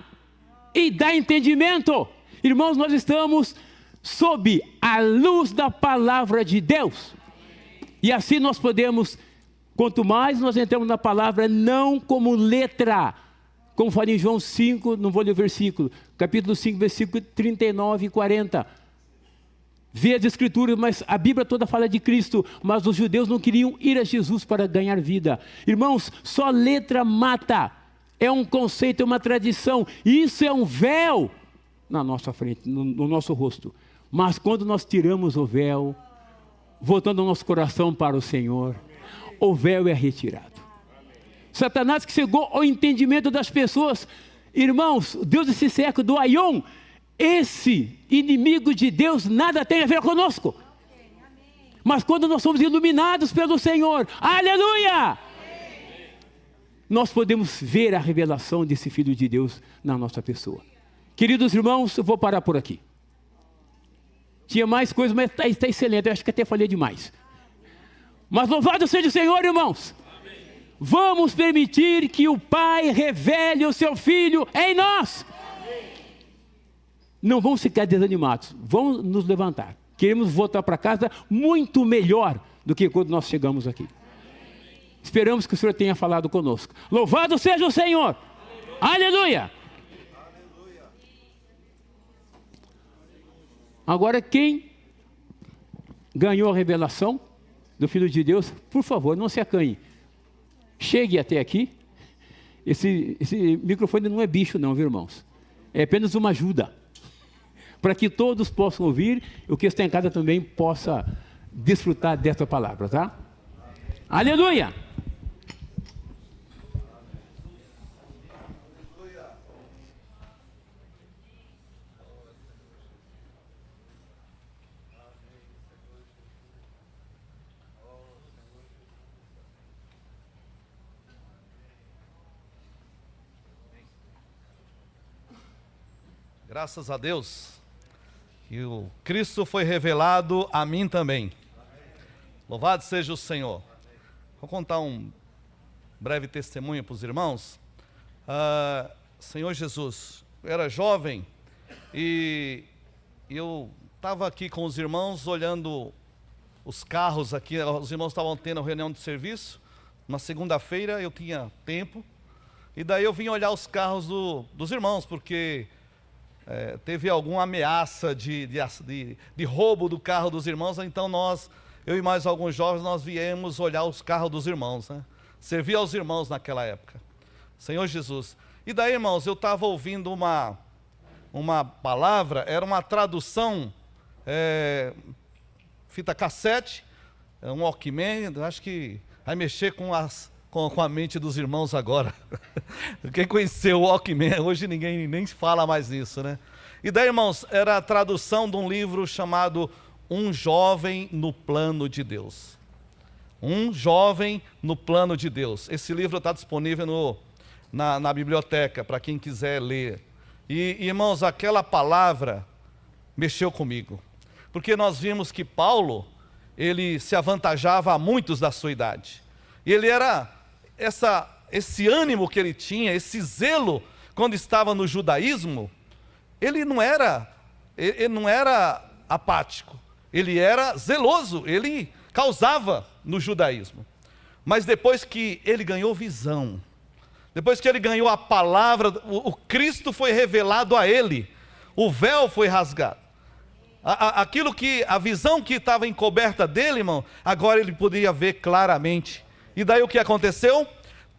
e dá entendimento. Irmãos, nós estamos sob a luz da palavra de Deus. E assim nós podemos, quanto mais nós entramos na palavra, não como letra, como fala em João 5, não vou ler o versículo, capítulo 5, versículo 39 e 40. Vê as escrituras, mas a Bíblia toda fala de Cristo, mas os judeus não queriam ir a Jesus para ganhar vida. Irmãos, só letra mata. É um conceito, é uma tradição. Isso é um véu na nossa frente, no nosso rosto. Mas quando nós tiramos o véu, voltando o nosso coração para o Senhor, o véu é retirado. Satanás que chegou ao entendimento das pessoas. Irmãos, Deus desse século do Aion, esse inimigo de Deus nada tem a ver conosco. Mas quando nós somos iluminados pelo Senhor, aleluia! Nós podemos ver a revelação desse Filho de Deus na nossa pessoa. Queridos irmãos, eu vou parar por aqui. Tinha mais coisas, mas está excelente, eu acho que até falei demais. Mas louvado seja o Senhor, irmãos. Amém. Vamos permitir que o Pai revele o seu Filho em nós. Amém. Não vamos ficar desanimados, vamos nos levantar. Queremos voltar para casa muito melhor do que quando nós chegamos aqui. Esperamos que o Senhor tenha falado conosco. Louvado seja o Senhor. Aleluia. Aleluia. Agora quem ganhou a revelação do Filho de Deus, por favor, não se acanhe. Chegue até aqui. Esse microfone não é bicho não, viu, irmãos? É apenas uma ajuda. Para que todos possam ouvir, e o que está em casa também possa desfrutar dessa palavra, tá? Aleluia! Graças a Deus, que o Cristo foi revelado a mim também. Louvado seja o Senhor. Vou contar um breve testemunho para os irmãos. Senhor Jesus, eu era jovem e eu estava aqui com os irmãos olhando os carros aqui. Os irmãos estavam tendo reunião de serviço. Uma segunda-feira eu tinha tempo. E daí eu vim olhar os carros dos irmãos, porque teve alguma ameaça de roubo do carro dos irmãos. Então eu e mais alguns jovens, nós viemos olhar os carros dos irmãos, né? Servir aos irmãos naquela época. Senhor Jesus. E daí, irmãos, eu estava ouvindo uma palavra, era uma tradução, fita cassete, um Walkman, acho que vai mexer com a mente dos irmãos agora. Quem conheceu o Walkman, hoje ninguém nem fala mais nisso, né? E daí, irmãos, era a tradução de um livro chamado Um Jovem no Plano de Deus. Um Jovem no Plano de Deus. Esse livro está disponível na biblioteca, para quem quiser ler. E, irmãos, aquela palavra mexeu comigo. Porque nós vimos que Paulo, ele se avantajava a muitos da sua idade. E ele era esse ânimo que ele tinha, esse zelo, quando estava no judaísmo, ele não era apático, ele era zeloso, ele causava no judaísmo. Mas depois que ele ganhou visão, depois que ele ganhou a palavra, o Cristo foi revelado a ele, o véu foi rasgado. A visão que estava encoberta dele, irmão, agora ele podia ver claramente. E daí o que aconteceu?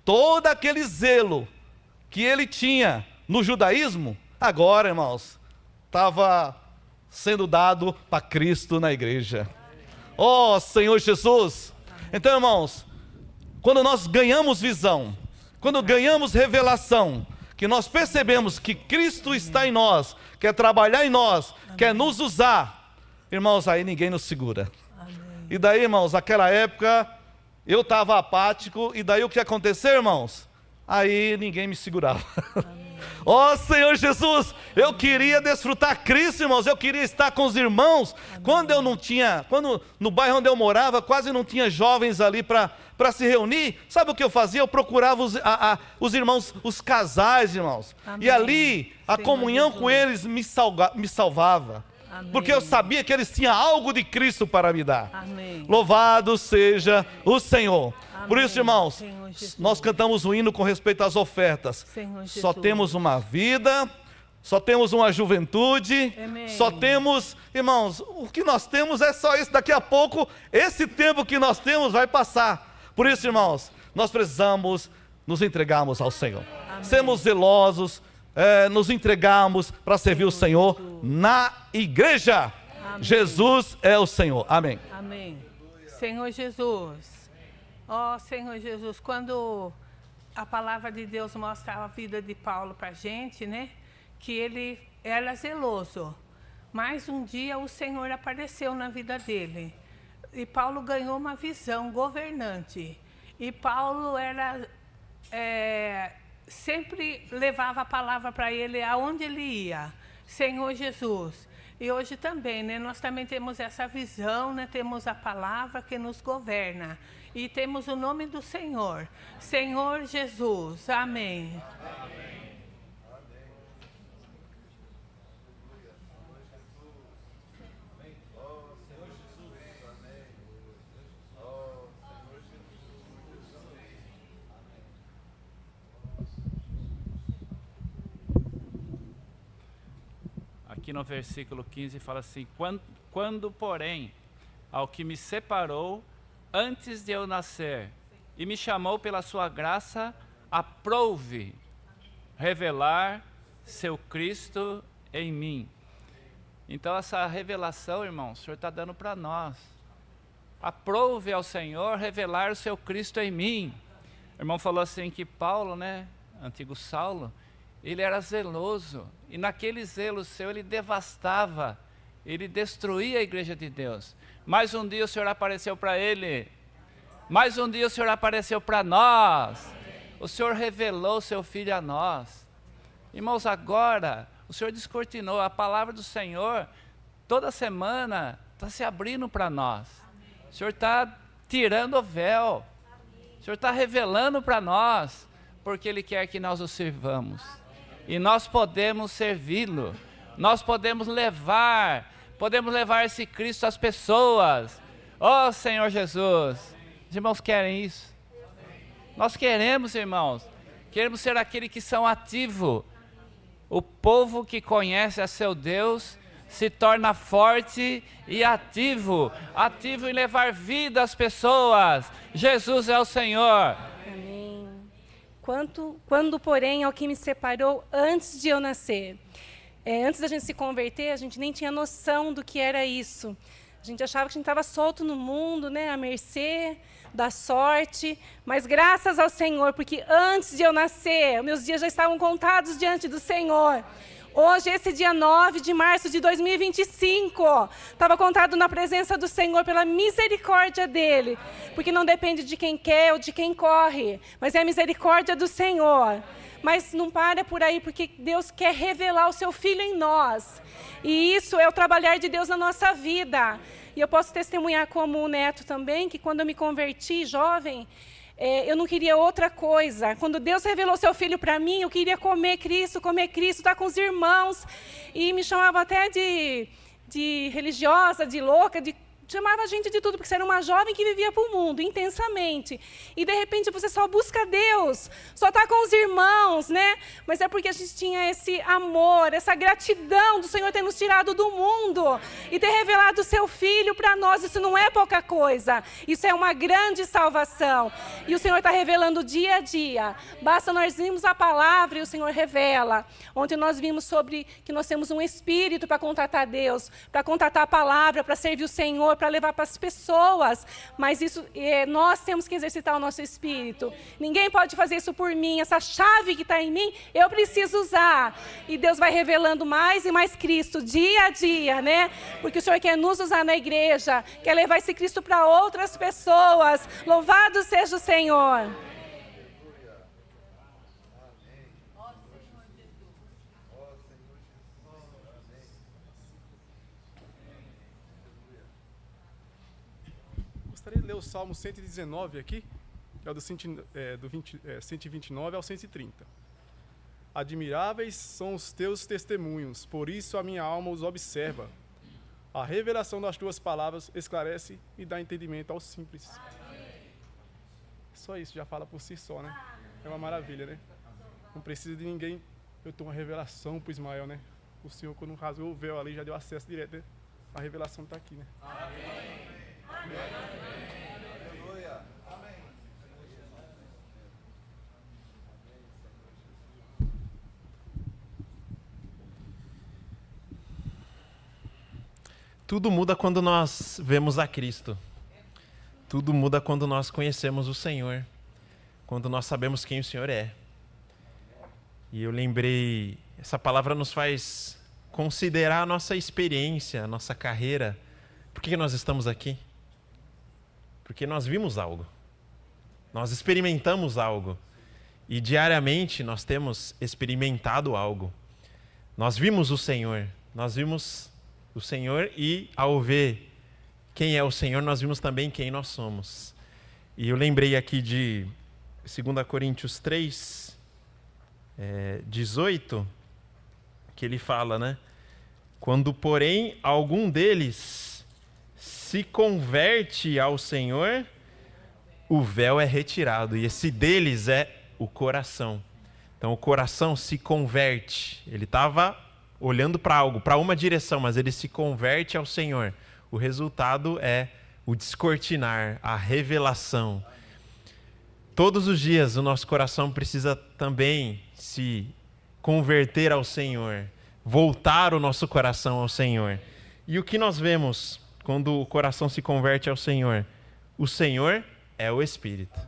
Todo aquele zelo que ele tinha no judaísmo, agora, irmãos, estava sendo dado para Cristo na igreja. Oh, Senhor Jesus! Então, irmãos, quando nós ganhamos visão, quando ganhamos revelação, que nós percebemos que Cristo está em nós, quer trabalhar em nós, quer nos usar, irmãos, aí ninguém nos segura. E daí, irmãos, naquela época, eu estava apático, e daí o que aconteceu, irmãos? Aí ninguém me segurava. Oh, Senhor Jesus, eu queria desfrutar Cristo, irmãos, eu queria estar com os irmãos. Quando no bairro onde eu morava, quase não tinha jovens ali para se reunir, sabe o que eu fazia? Eu procurava os irmãos, os casais, irmãos. Amém. E ali, a comunhão com eles me salvava. Amém. Porque eu sabia que eles tinham algo de Cristo para me dar. Amém. Louvado seja o Senhor. Amém. Por isso, irmãos, nós cantamos o hino com respeito às ofertas. Só temos uma vida, só temos uma juventude, amém, só temos, irmãos, o que nós temos é só isso. Daqui a pouco, esse tempo que nós temos vai passar. Por isso, irmãos, nós precisamos nos entregarmos ao Senhor. Amém. Sermos zelosos, nos entregarmos para servir o Senhor na igreja. Amém. Jesus é o Senhor. Amém. Amém. Senhor Jesus. Ó Senhor Jesus, quando a palavra de Deus mostra a vida de Paulo para a gente, né? Que ele era zeloso. Mas um dia o Senhor apareceu na vida dele. E Paulo ganhou uma visão governante. E Paulo sempre levava a palavra para ele aonde ele ia. Senhor Jesus. E hoje também, né? Nós também temos essa visão, né? Temos a palavra que nos governa. E temos o nome do Senhor. Senhor Jesus. Amém. Aqui no versículo 15 fala assim: quando porém, ao que me separou antes de eu nascer, e me chamou pela sua graça, aprouve revelar seu Cristo em mim. Então essa revelação, irmãos, o Senhor está dando para nós. Aprouve ao Senhor revelar o seu Cristo em mim. O irmão falou assim que Paulo, né, antigo Saulo, ele era zeloso, e naquele zelo seu ele devastava, ele destruía a igreja de Deus. Mais um dia o Senhor apareceu para ele, mais um dia o Senhor apareceu para nós, o Senhor revelou o seu Filho a nós. Irmãos, agora o Senhor descortinou, a palavra do Senhor toda semana está se abrindo para nós. O Senhor está tirando o véu, o Senhor está revelando para nós, porque Ele quer que nós o sirvamos. E nós podemos servi-lo, nós podemos levar esse Cristo às pessoas. Oh Senhor Jesus, os irmãos querem isso? Nós queremos, irmãos, queremos ser aqueles que são ativos. O povo que conhece a seu Deus se torna forte e ativo em levar vida às pessoas. Jesus é o Senhor. Amém. Quando, porém, ao que me separou antes de eu nascer. Antes da gente se converter, a gente nem tinha noção do que era isso. A gente achava que a gente estava solto no mundo, né, à mercê da sorte. Mas graças ao Senhor, porque antes de eu nascer, meus dias já estavam contados diante do Senhor. Hoje, esse dia 9 de março de 2025, estava contado na presença do Senhor pela misericórdia dEle. Porque não depende de quem quer ou de quem corre, mas é a misericórdia do Senhor. Mas não para por aí, porque Deus quer revelar o seu Filho em nós. E isso é o trabalhar de Deus na nossa vida. E eu posso testemunhar como o Neto também, que quando eu me converti jovem, eu não queria outra coisa. Quando Deus revelou seu Filho para mim, eu queria comer Cristo, estar com os irmãos. E me chamavam até de religiosa, de louca, de chamava a gente de tudo, porque você era uma jovem que vivia para o mundo intensamente. E de repente você só busca Deus, só está com os irmãos, né? Mas é porque a gente tinha esse amor, essa gratidão do Senhor ter nos tirado do mundo e ter revelado o seu Filho para nós. Isso não é pouca coisa, isso é uma grande salvação. E o Senhor está revelando dia a dia. Basta nós irmos a palavra e o Senhor revela. Ontem nós vimos sobre que nós temos um espírito para contatar Deus, para contatar a palavra, para servir o Senhor, para levar para as pessoas. Mas isso, nós temos que exercitar o nosso espírito. Ninguém pode fazer isso por mim. Essa chave que está em mim, eu preciso usar. E Deus vai revelando mais e mais Cristo dia a dia, né? Porque o Senhor quer nos usar na igreja, quer levar esse Cristo para outras pessoas. Louvado seja o Senhor. Gostaria de ler o Salmo 119 aqui, que é o do 129 ao 130. Admiráveis são os teus testemunhos, por isso a minha alma os observa. A revelação das tuas palavras esclarece e dá entendimento aos simples. Só isso já fala por si só, né? É uma maravilha, né? Não precisa de ninguém. Eu tenho uma revelação para o Ismael, né? O Senhor, quando rasgou o véu ali, já deu acesso direto, né? A revelação está aqui, né? Amém. Tudo muda quando nós vemos a Cristo. Tudo muda quando nós conhecemos o Senhor. Quando nós sabemos quem o Senhor é. E eu lembrei, essa palavra nos faz considerar a nossa experiência, a nossa carreira. Por que nós estamos aqui? Porque nós vimos algo. Nós experimentamos algo. E diariamente nós temos experimentado algo. Nós vimos o Senhor. Nós vimos o Senhor e, ao ver quem é o Senhor, nós vimos também quem nós somos. E eu lembrei aqui de 2 Coríntios 3, 18, que ele fala, né? Quando, porém, algum deles se converte ao Senhor, o véu é retirado. E esse deles é o coração. Então, o coração se converte. Ele estava olhando para algo, para uma direção, mas ele se converte ao Senhor. O resultado é o descortinar, a revelação. Todos os dias o nosso coração precisa também se converter ao Senhor, voltar o nosso coração ao Senhor. E o que nós vemos quando o coração se converte ao Senhor? O Senhor é o Espírito.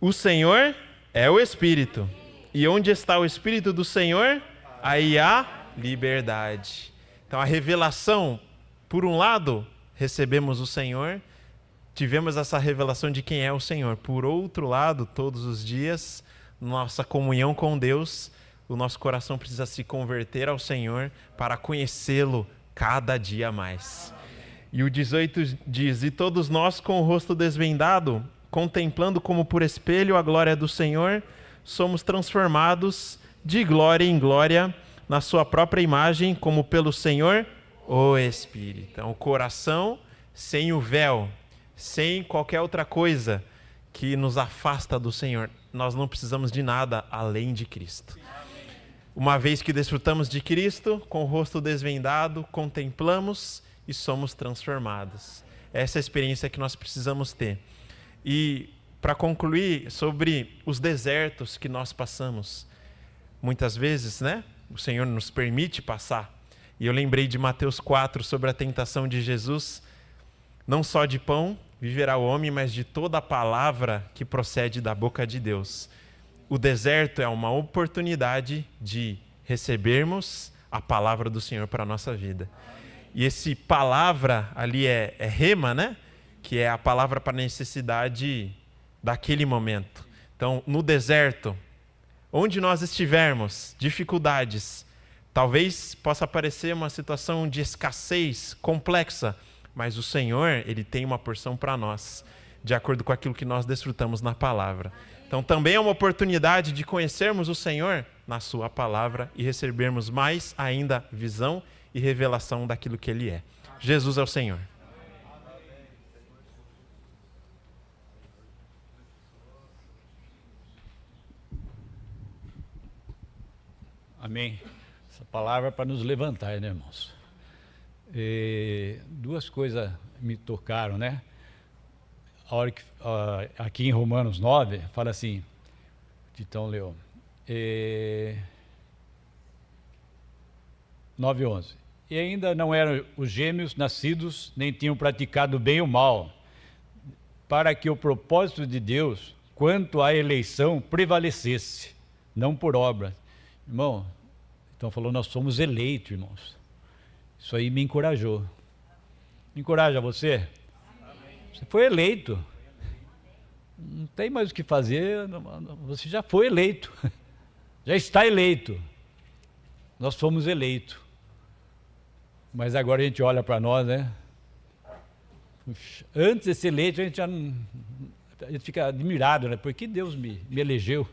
O Senhor é o Espírito. E onde está o Espírito do Senhor? Aí há liberdade. Então a revelação, por um lado, recebemos o Senhor, tivemos essa revelação de quem é o Senhor. Por outro lado, todos os dias, nossa comunhão com Deus, o nosso coração precisa se converter ao Senhor para conhecê-lo cada dia mais. E o 18 diz, e todos nós com o rosto desvendado, contemplando como por espelho a glória do Senhor, somos transformados de glória em glória na sua própria imagem, como pelo Senhor, o Espírito. Então, o coração sem o véu, sem qualquer outra coisa que nos afasta do Senhor. Nós não precisamos de nada além de Cristo. Uma vez que desfrutamos de Cristo, com o rosto desvendado, contemplamos e somos transformados. Essa é a experiência que nós precisamos ter. E para concluir, sobre os desertos que nós passamos. Muitas vezes, né? O Senhor nos permite passar. E eu lembrei de Mateus 4 sobre a tentação de Jesus. Não só de pão viverá o homem, mas de toda a palavra que procede da boca de Deus. O deserto é uma oportunidade de recebermos a palavra do Senhor para a nossa vida. E esse palavra ali é rema, né? Que é a palavra para a necessidade daquele momento. Então, no deserto, onde nós estivermos, dificuldades, talvez possa parecer uma situação de escassez complexa, mas o Senhor, Ele tem uma porção para nós, de acordo com aquilo que nós desfrutamos na palavra. Então, também é uma oportunidade de conhecermos o Senhor na sua palavra e recebermos mais ainda visão e revelação daquilo que Ele é. Jesus é o Senhor. Amém. Essa palavra é para nos levantar, né, irmãos? Duas coisas me tocaram, né? A hora que, aqui em Romanos 9, fala assim, Titão leu, 9:11. E ainda não eram os gêmeos nascidos, nem tinham praticado bem ou mal, para que o propósito de Deus, quanto à eleição, prevalecesse, não por obras. Irmão, então falou, nós somos eleitos, irmãos. Isso aí me encorajou. Encoraja você? Você foi eleito. Não tem mais o que fazer, você já foi eleito. Já está eleito. Nós fomos eleitos. Mas agora a gente olha para nós, né? Puxa, antes de ser eleito, a gente fica admirado, né? Por que Deus me elegeu?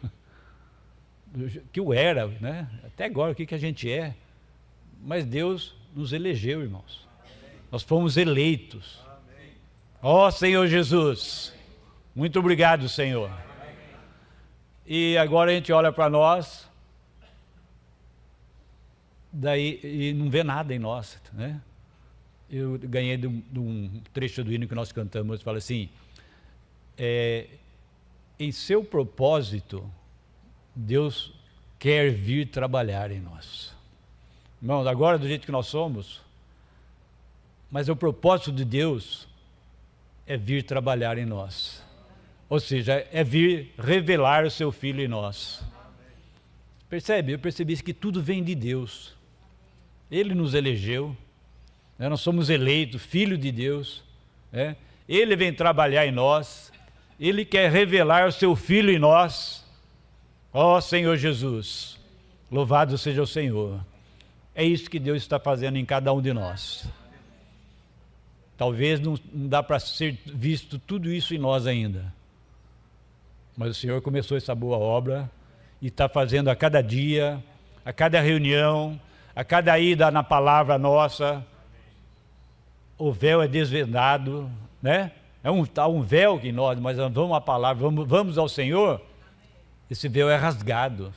Que eu era, né? Até agora, o que a gente é? Mas Deus nos elegeu, irmãos. Nós fomos eleitos. Ó Senhor Jesus, muito obrigado, Senhor. E agora a gente olha para nós, daí e não vê nada em nós, né? Eu ganhei de um trecho do hino que nós cantamos, fala assim, em seu propósito, Deus quer vir trabalhar em nós. Irmãos, agora do jeito que nós somos, mas o propósito de Deus é vir trabalhar em nós. Ou seja, é vir revelar o seu Filho em nós. Percebe? Eu percebi que tudo vem de Deus. Ele nos elegeu, né? Nós somos eleitos, filho de Deus, né? Ele vem trabalhar em nós, Ele quer revelar o seu Filho em nós. Ó Senhor Jesus, louvado seja o Senhor. É isso que Deus está fazendo em cada um de nós. Talvez não dá para ser visto tudo isso em nós ainda, mas o Senhor começou essa boa obra e está fazendo a cada dia, a cada reunião, a cada ida na palavra nossa. O véu é desvendado, né? Tá um véu que nós, mas vamos à palavra, vamos ao Senhor, esse véu é rasgado.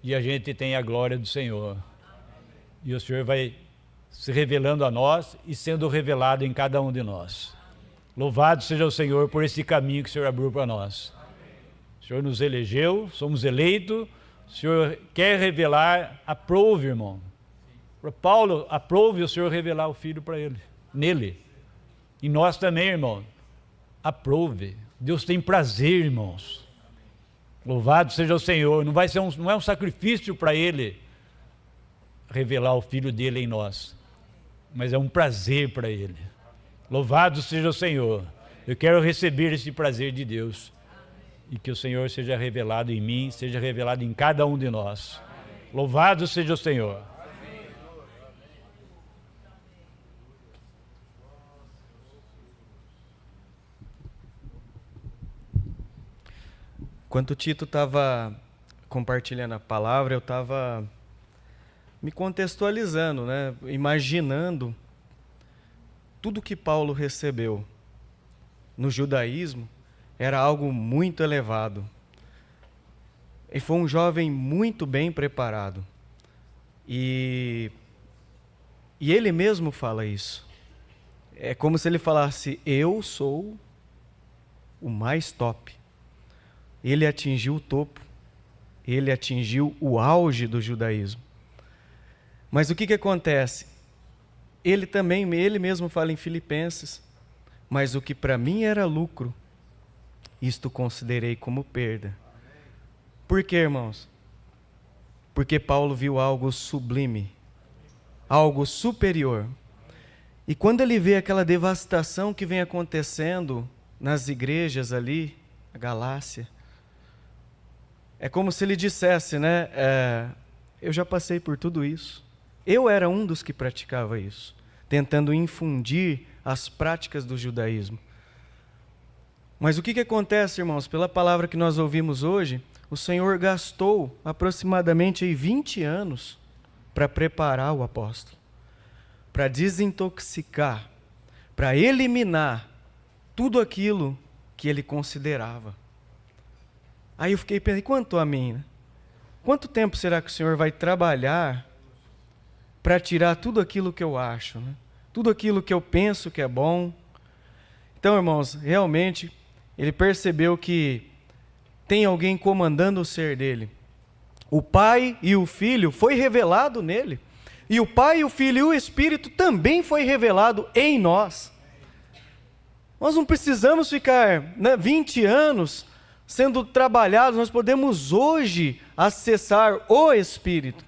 E a gente tem a glória do Senhor. E o Senhor vai se revelando a nós e sendo revelado em cada um de nós. Louvado seja o Senhor por esse caminho que o Senhor abriu para nós. O Senhor nos elegeu, somos eleitos. O Senhor quer revelar, aprove, irmão. Para Paulo, aprove o Senhor revelar o Filho para ele, nele. E nós também, irmão, aprove. Deus tem prazer, irmãos. Louvado seja o Senhor. Não é um sacrifício para Ele revelar o Filho dele em nós, mas é um prazer para Ele. Louvado seja o Senhor. Eu quero receber esse prazer de Deus e que o Senhor seja revelado em mim, seja revelado em cada um de nós. Louvado seja o Senhor. Enquanto o Tito estava compartilhando a palavra, eu estava me contextualizando, né? Imaginando tudo que Paulo recebeu no judaísmo era algo muito elevado. Ele foi um jovem muito bem preparado. E ele mesmo fala isso. É como se ele falasse, eu sou o mais top. Ele atingiu o topo, ele atingiu o auge do judaísmo. Mas o que acontece? Ele mesmo fala em Filipenses, mas o que para mim era lucro, isto considerei como perda. Por quê, irmãos? Porque Paulo viu algo sublime, algo superior. E quando ele vê aquela devastação que vem acontecendo nas igrejas ali, na Galácia, é como se ele dissesse, né? Eu já passei por tudo isso. Eu era um dos que praticava isso, tentando infundir as práticas do judaísmo. Mas o que acontece, irmãos? Pela palavra que nós ouvimos hoje, o Senhor gastou aproximadamente 20 anos para preparar o apóstolo, para desintoxicar, para eliminar tudo aquilo que ele considerava. Aí eu fiquei pensando, quanto a mim, né? Quanto tempo será que o Senhor vai trabalhar para tirar tudo aquilo que eu acho, né? Tudo aquilo que eu penso que é bom? Então, irmãos, realmente, ele percebeu que tem alguém comandando o ser dele. O Pai e o Filho foi revelado nele. E o Pai, o Filho e o Espírito também foi revelado em nós. Nós não precisamos ficar 20 anos sendo trabalhados, nós podemos hoje acessar o Espírito.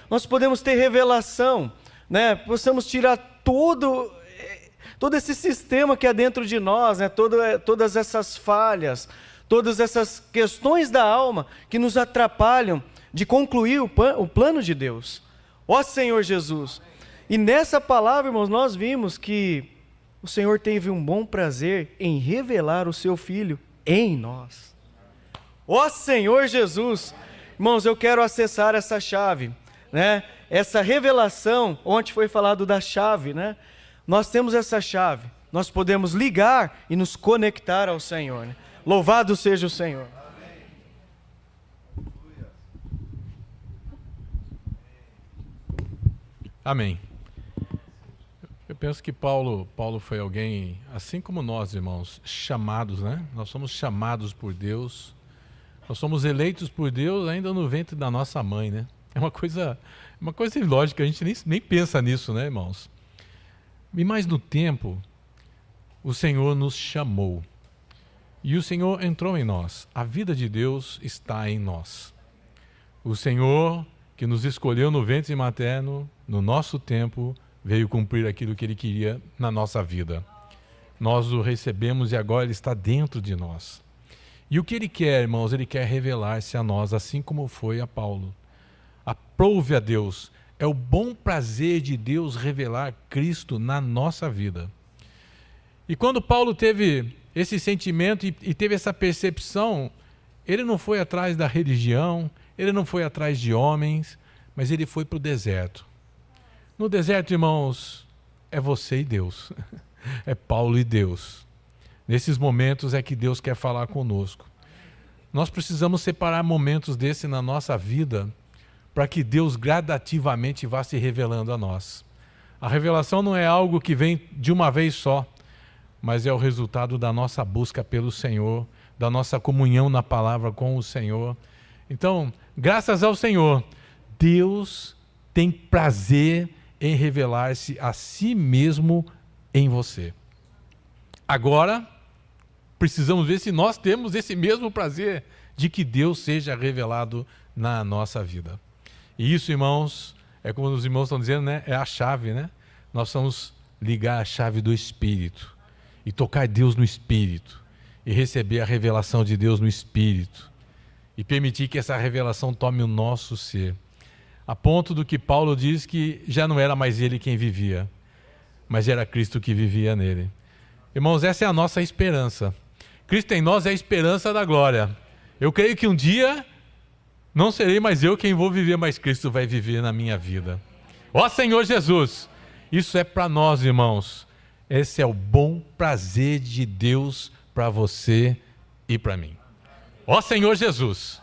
Nós podemos ter revelação, né? Possamos tirar todo esse sistema que há dentro de nós, né? Todas essas falhas, todas essas questões da alma que nos atrapalham de concluir o plano de Deus. Ó Senhor Jesus! E nessa palavra, irmãos, nós vimos que o Senhor teve um bom prazer em revelar o seu Filho em nós. Ó Senhor Jesus! Irmãos, eu quero acessar essa chave, né? Essa revelação, onde foi falado da chave, né? Nós temos essa chave, nós podemos ligar e nos conectar ao Senhor, né? Louvado seja o Senhor. Amém. Eu penso que Paulo foi alguém, assim como nós, irmãos, chamados, né? Nós somos chamados por Deus, nós somos eleitos por Deus ainda no ventre da nossa mãe, né? É uma coisa ilógica, a gente nem pensa nisso, né, irmãos? E mais no tempo, o Senhor nos chamou. E o Senhor entrou em nós. A vida de Deus está em nós. O Senhor, que nos escolheu no ventre materno, no nosso tempo, veio cumprir aquilo que Ele queria na nossa vida. Nós o recebemos e agora Ele está dentro de nós. E o que Ele quer, irmãos? Ele quer revelar-se a nós, assim como foi a Paulo. Aprove a Deus. É o bom prazer de Deus revelar Cristo na nossa vida. E quando Paulo teve esse sentimento e teve essa percepção, ele não foi atrás da religião, ele não foi atrás de homens, mas ele foi para o deserto. No deserto, irmãos, é você e Deus. É Paulo e Deus. Nesses momentos é que Deus quer falar conosco. Nós precisamos separar momentos desse na nossa vida para que Deus gradativamente vá se revelando a nós. A revelação não é algo que vem de uma vez só, mas é o resultado da nossa busca pelo Senhor, da nossa comunhão na palavra com o Senhor. Então, graças ao Senhor, Deus tem prazer em revelar-se a si mesmo em você. Agora, precisamos ver se nós temos esse mesmo prazer de que Deus seja revelado na nossa vida. E isso, irmãos, é como os irmãos estão dizendo, né? É a chave, né? Nós vamos ligar a chave do Espírito e tocar Deus no Espírito e receber a revelação de Deus no Espírito e permitir que essa revelação tome o nosso ser. A ponto do que Paulo diz que já não era mais ele quem vivia, mas era Cristo que vivia nele. Irmãos, essa é a nossa esperança. Cristo em nós é a esperança da glória. Eu creio que um dia não serei mais eu quem vou viver, mas Cristo vai viver na minha vida. Ó Senhor Jesus, isso é para nós, irmãos. Esse é o bom prazer de Deus para você e para mim. Ó Senhor Jesus.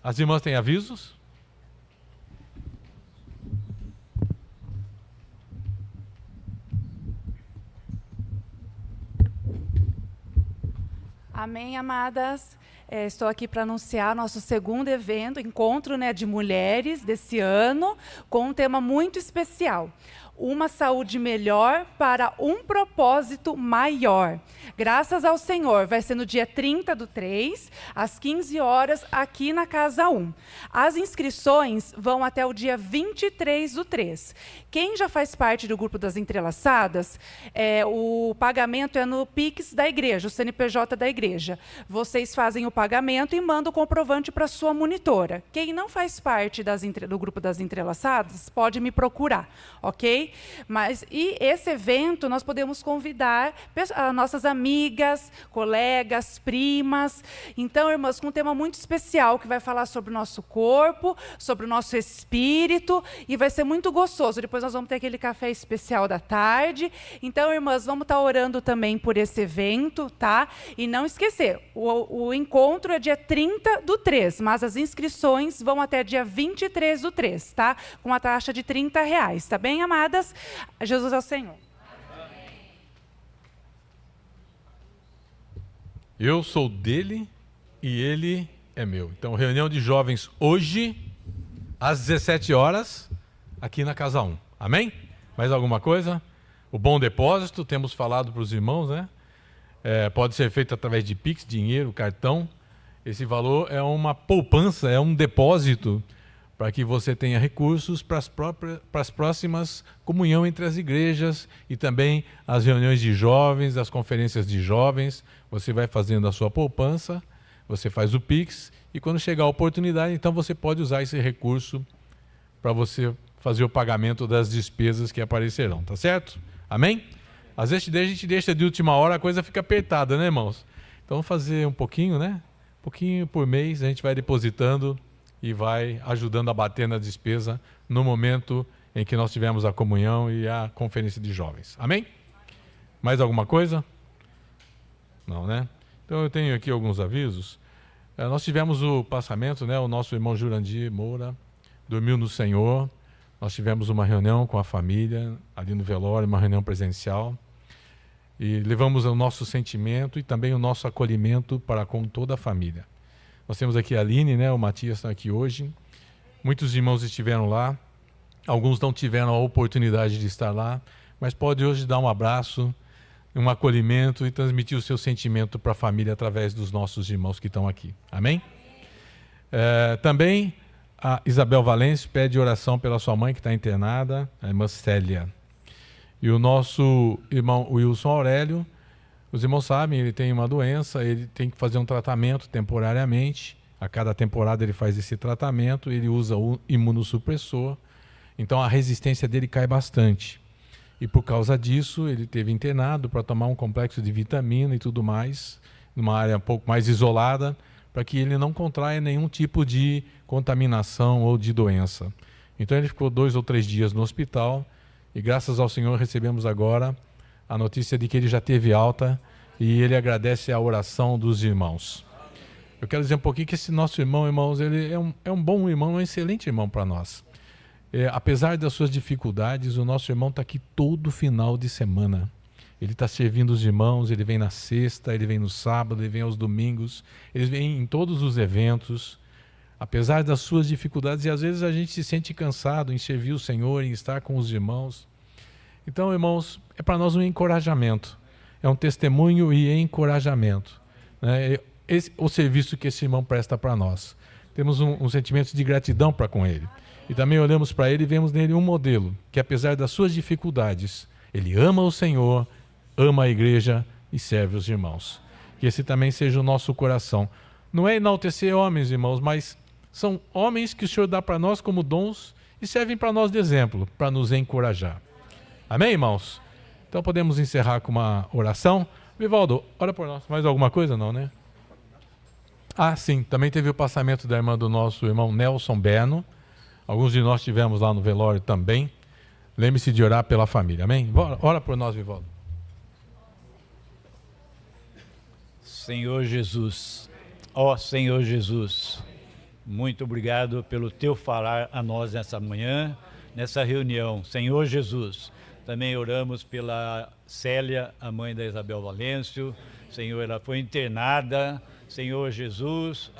As irmãs têm avisos? Amém, amadas. Estou aqui para anunciar nosso segundo evento, encontro, de mulheres desse ano, com um tema muito especial. Uma saúde melhor para um propósito maior. Graças ao Senhor, vai ser no dia 30/3, às 15 horas, aqui na Casa 1. As inscrições vão até o dia 23/3. Quem já faz parte do grupo das entrelaçadas, o pagamento é no Pix da igreja, o CNPJ da igreja. Vocês fazem o pagamento e mandam o comprovante para a sua monitora. Quem não faz parte do grupo das entrelaçadas, pode me procurar, ok? Mas, e esse evento nós podemos convidar nossas amigas, colegas, primas. Então, irmãs, com um tema muito especial, que vai falar sobre o nosso corpo, sobre o nosso espírito, e vai ser muito gostoso. Depois nós vamos ter aquele café especial da tarde. Então, irmãs, vamos estar orando também por esse evento, tá? E não esquecer, o encontro é dia 30/3, mas as inscrições vão até dia 23/3, tá? Com a taxa de R$30, tá bem, amadas? Jesus é o Senhor. Eu sou dele e ele é meu. Então, reunião de jovens hoje, às 17 horas, aqui na Casa 1. Amém? Mais alguma coisa? O bom depósito, temos falado para os irmãos, né? Pode ser feito através de Pix, dinheiro, cartão. Esse valor é uma poupança, é um depósito para que você tenha recursos para as próximas comunhão entre as igrejas e também as reuniões de jovens, as conferências de jovens. Você vai fazendo a sua poupança, você faz o Pix e quando chegar a oportunidade, então você pode usar esse recurso para você fazer o pagamento das despesas que aparecerão, tá certo? Amém? Às vezes a gente deixa de última hora, a coisa fica apertada, né, irmãos? Então vamos fazer um pouquinho, né? Um pouquinho por mês, a gente vai depositando e vai ajudando a bater na despesa no momento em que nós tivermos a comunhão e a conferência de jovens. Amém? Mais alguma coisa? Não, né? Então eu tenho aqui alguns avisos. Nós tivemos o passamento, né? O nosso irmão Jurandir Moura dormiu no Senhor. Nós tivemos uma reunião com a família, ali no velório, uma reunião presencial. E levamos o nosso sentimento e também o nosso acolhimento para com toda a família. Nós temos aqui a Aline, né? O Matias está aqui hoje. Muitos irmãos estiveram lá. Alguns não tiveram a oportunidade de estar lá, mas pode hoje dar um abraço, um acolhimento e transmitir o seu sentimento para a família através dos nossos irmãos que estão aqui. Amém? Também a Isabel Valêncio pede oração pela sua mãe que está internada, a irmã Célia. E o nosso irmão Wilson Aurélio, os irmãos sabem, ele tem uma doença, ele tem que fazer um tratamento temporariamente. A cada temporada ele faz esse tratamento, ele usa o imunossupressor, então a resistência dele cai bastante. E por causa disso, ele teve internado para tomar um complexo de vitamina e tudo mais, numa área um pouco mais isolada, para que ele não contraia nenhum tipo de contaminação ou de doença. Então ele ficou 2 ou 3 dias no hospital e graças ao Senhor recebemos agora a notícia de que ele já teve alta e ele agradece a oração dos irmãos. Eu quero dizer um pouquinho que esse nosso irmão, irmãos, ele é um bom irmão, um excelente irmão para nós. Apesar das suas dificuldades, o nosso irmão está aqui todo final de semana. Ele está servindo os irmãos, ele vem na sexta, ele vem no sábado, ele vem aos domingos, ele vem em todos os eventos. Apesar das suas dificuldades, e às vezes a gente se sente cansado em servir o Senhor, em estar com os irmãos. Então, irmãos, é para nós um encorajamento. É um testemunho e encorajamento, né? O serviço que esse irmão presta para nós. Temos um sentimento de gratidão para com ele. E também olhamos para ele e vemos nele um modelo, que apesar das suas dificuldades, ele ama o Senhor, ama a igreja e serve os irmãos. Que esse também seja o nosso coração. Não é enaltecer homens, irmãos, mas são homens que o Senhor dá para nós como dons e servem para nós de exemplo, para nos encorajar. Amém, irmãos? Então podemos encerrar com uma oração. Vivaldo, ora por nós. Mais alguma coisa? Não, né? Ah, sim. Também teve o passamento da irmã do nosso irmão Nelson Berno. Alguns de nós estivemos lá no velório também. Lembre-se de orar pela família. Amém? Ora por nós, Vivaldo. Senhor Jesus, ó Senhor Jesus, muito obrigado pelo teu falar a nós nessa manhã, nessa reunião. Senhor Jesus, também oramos pela Célia, a mãe da Isabel Valêncio. Senhor, ela foi internada. Senhor Jesus,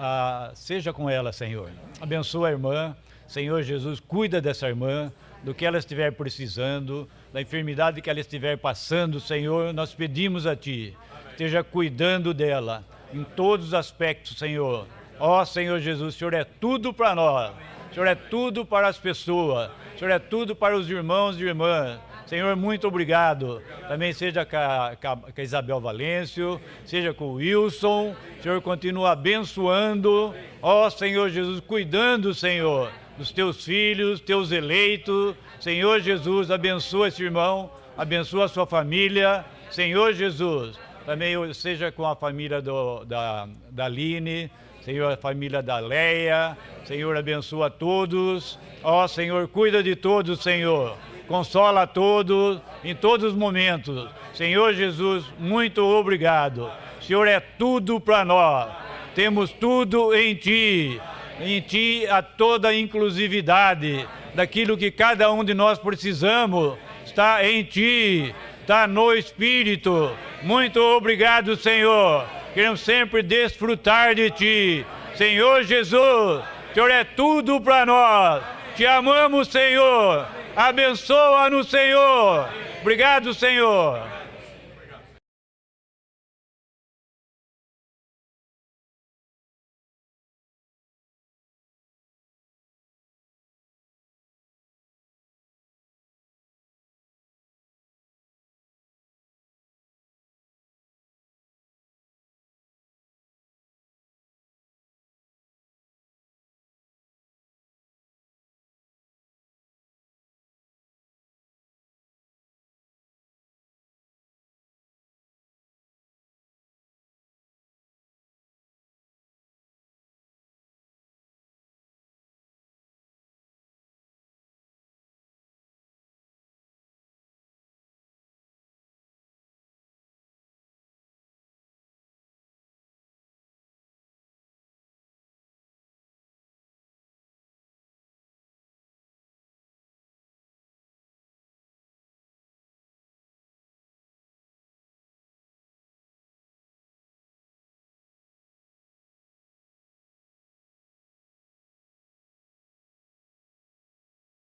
seja com ela, Senhor. Abençoa a irmã. Senhor Jesus, cuida dessa irmã, do que ela estiver precisando, da enfermidade que ela estiver passando, Senhor, nós pedimos a Ti, esteja cuidando dela, em todos os aspectos, Senhor. Ó Senhor Jesus, o Senhor é tudo para nós, o Senhor é tudo para as pessoas, o Senhor é tudo para os irmãos e irmãs. Senhor, muito obrigado. Também seja com a Isabel Valêncio, seja com o Wilson. O Senhor continua abençoando. Ó Senhor Jesus, cuidando, Senhor, dos teus filhos, teus eleitos. Senhor Jesus, abençoa esse irmão, abençoa a sua família. Senhor Jesus, também seja com a família da Aline, Senhor, a família da Leia. Senhor, abençoa todos. Ó Senhor, cuida de todos, Senhor. Consola a todos em todos os momentos. Senhor Jesus, muito obrigado. O Senhor é tudo para nós. Temos tudo em Ti. Em Ti há toda a inclusividade daquilo que cada um de nós precisamos. Está em Ti, está no Espírito. Muito obrigado, Senhor. Queremos sempre desfrutar de Ti. Senhor Jesus, o Senhor é tudo para nós. Te amamos, Senhor. Abençoa-nos, Senhor. Obrigado, Senhor.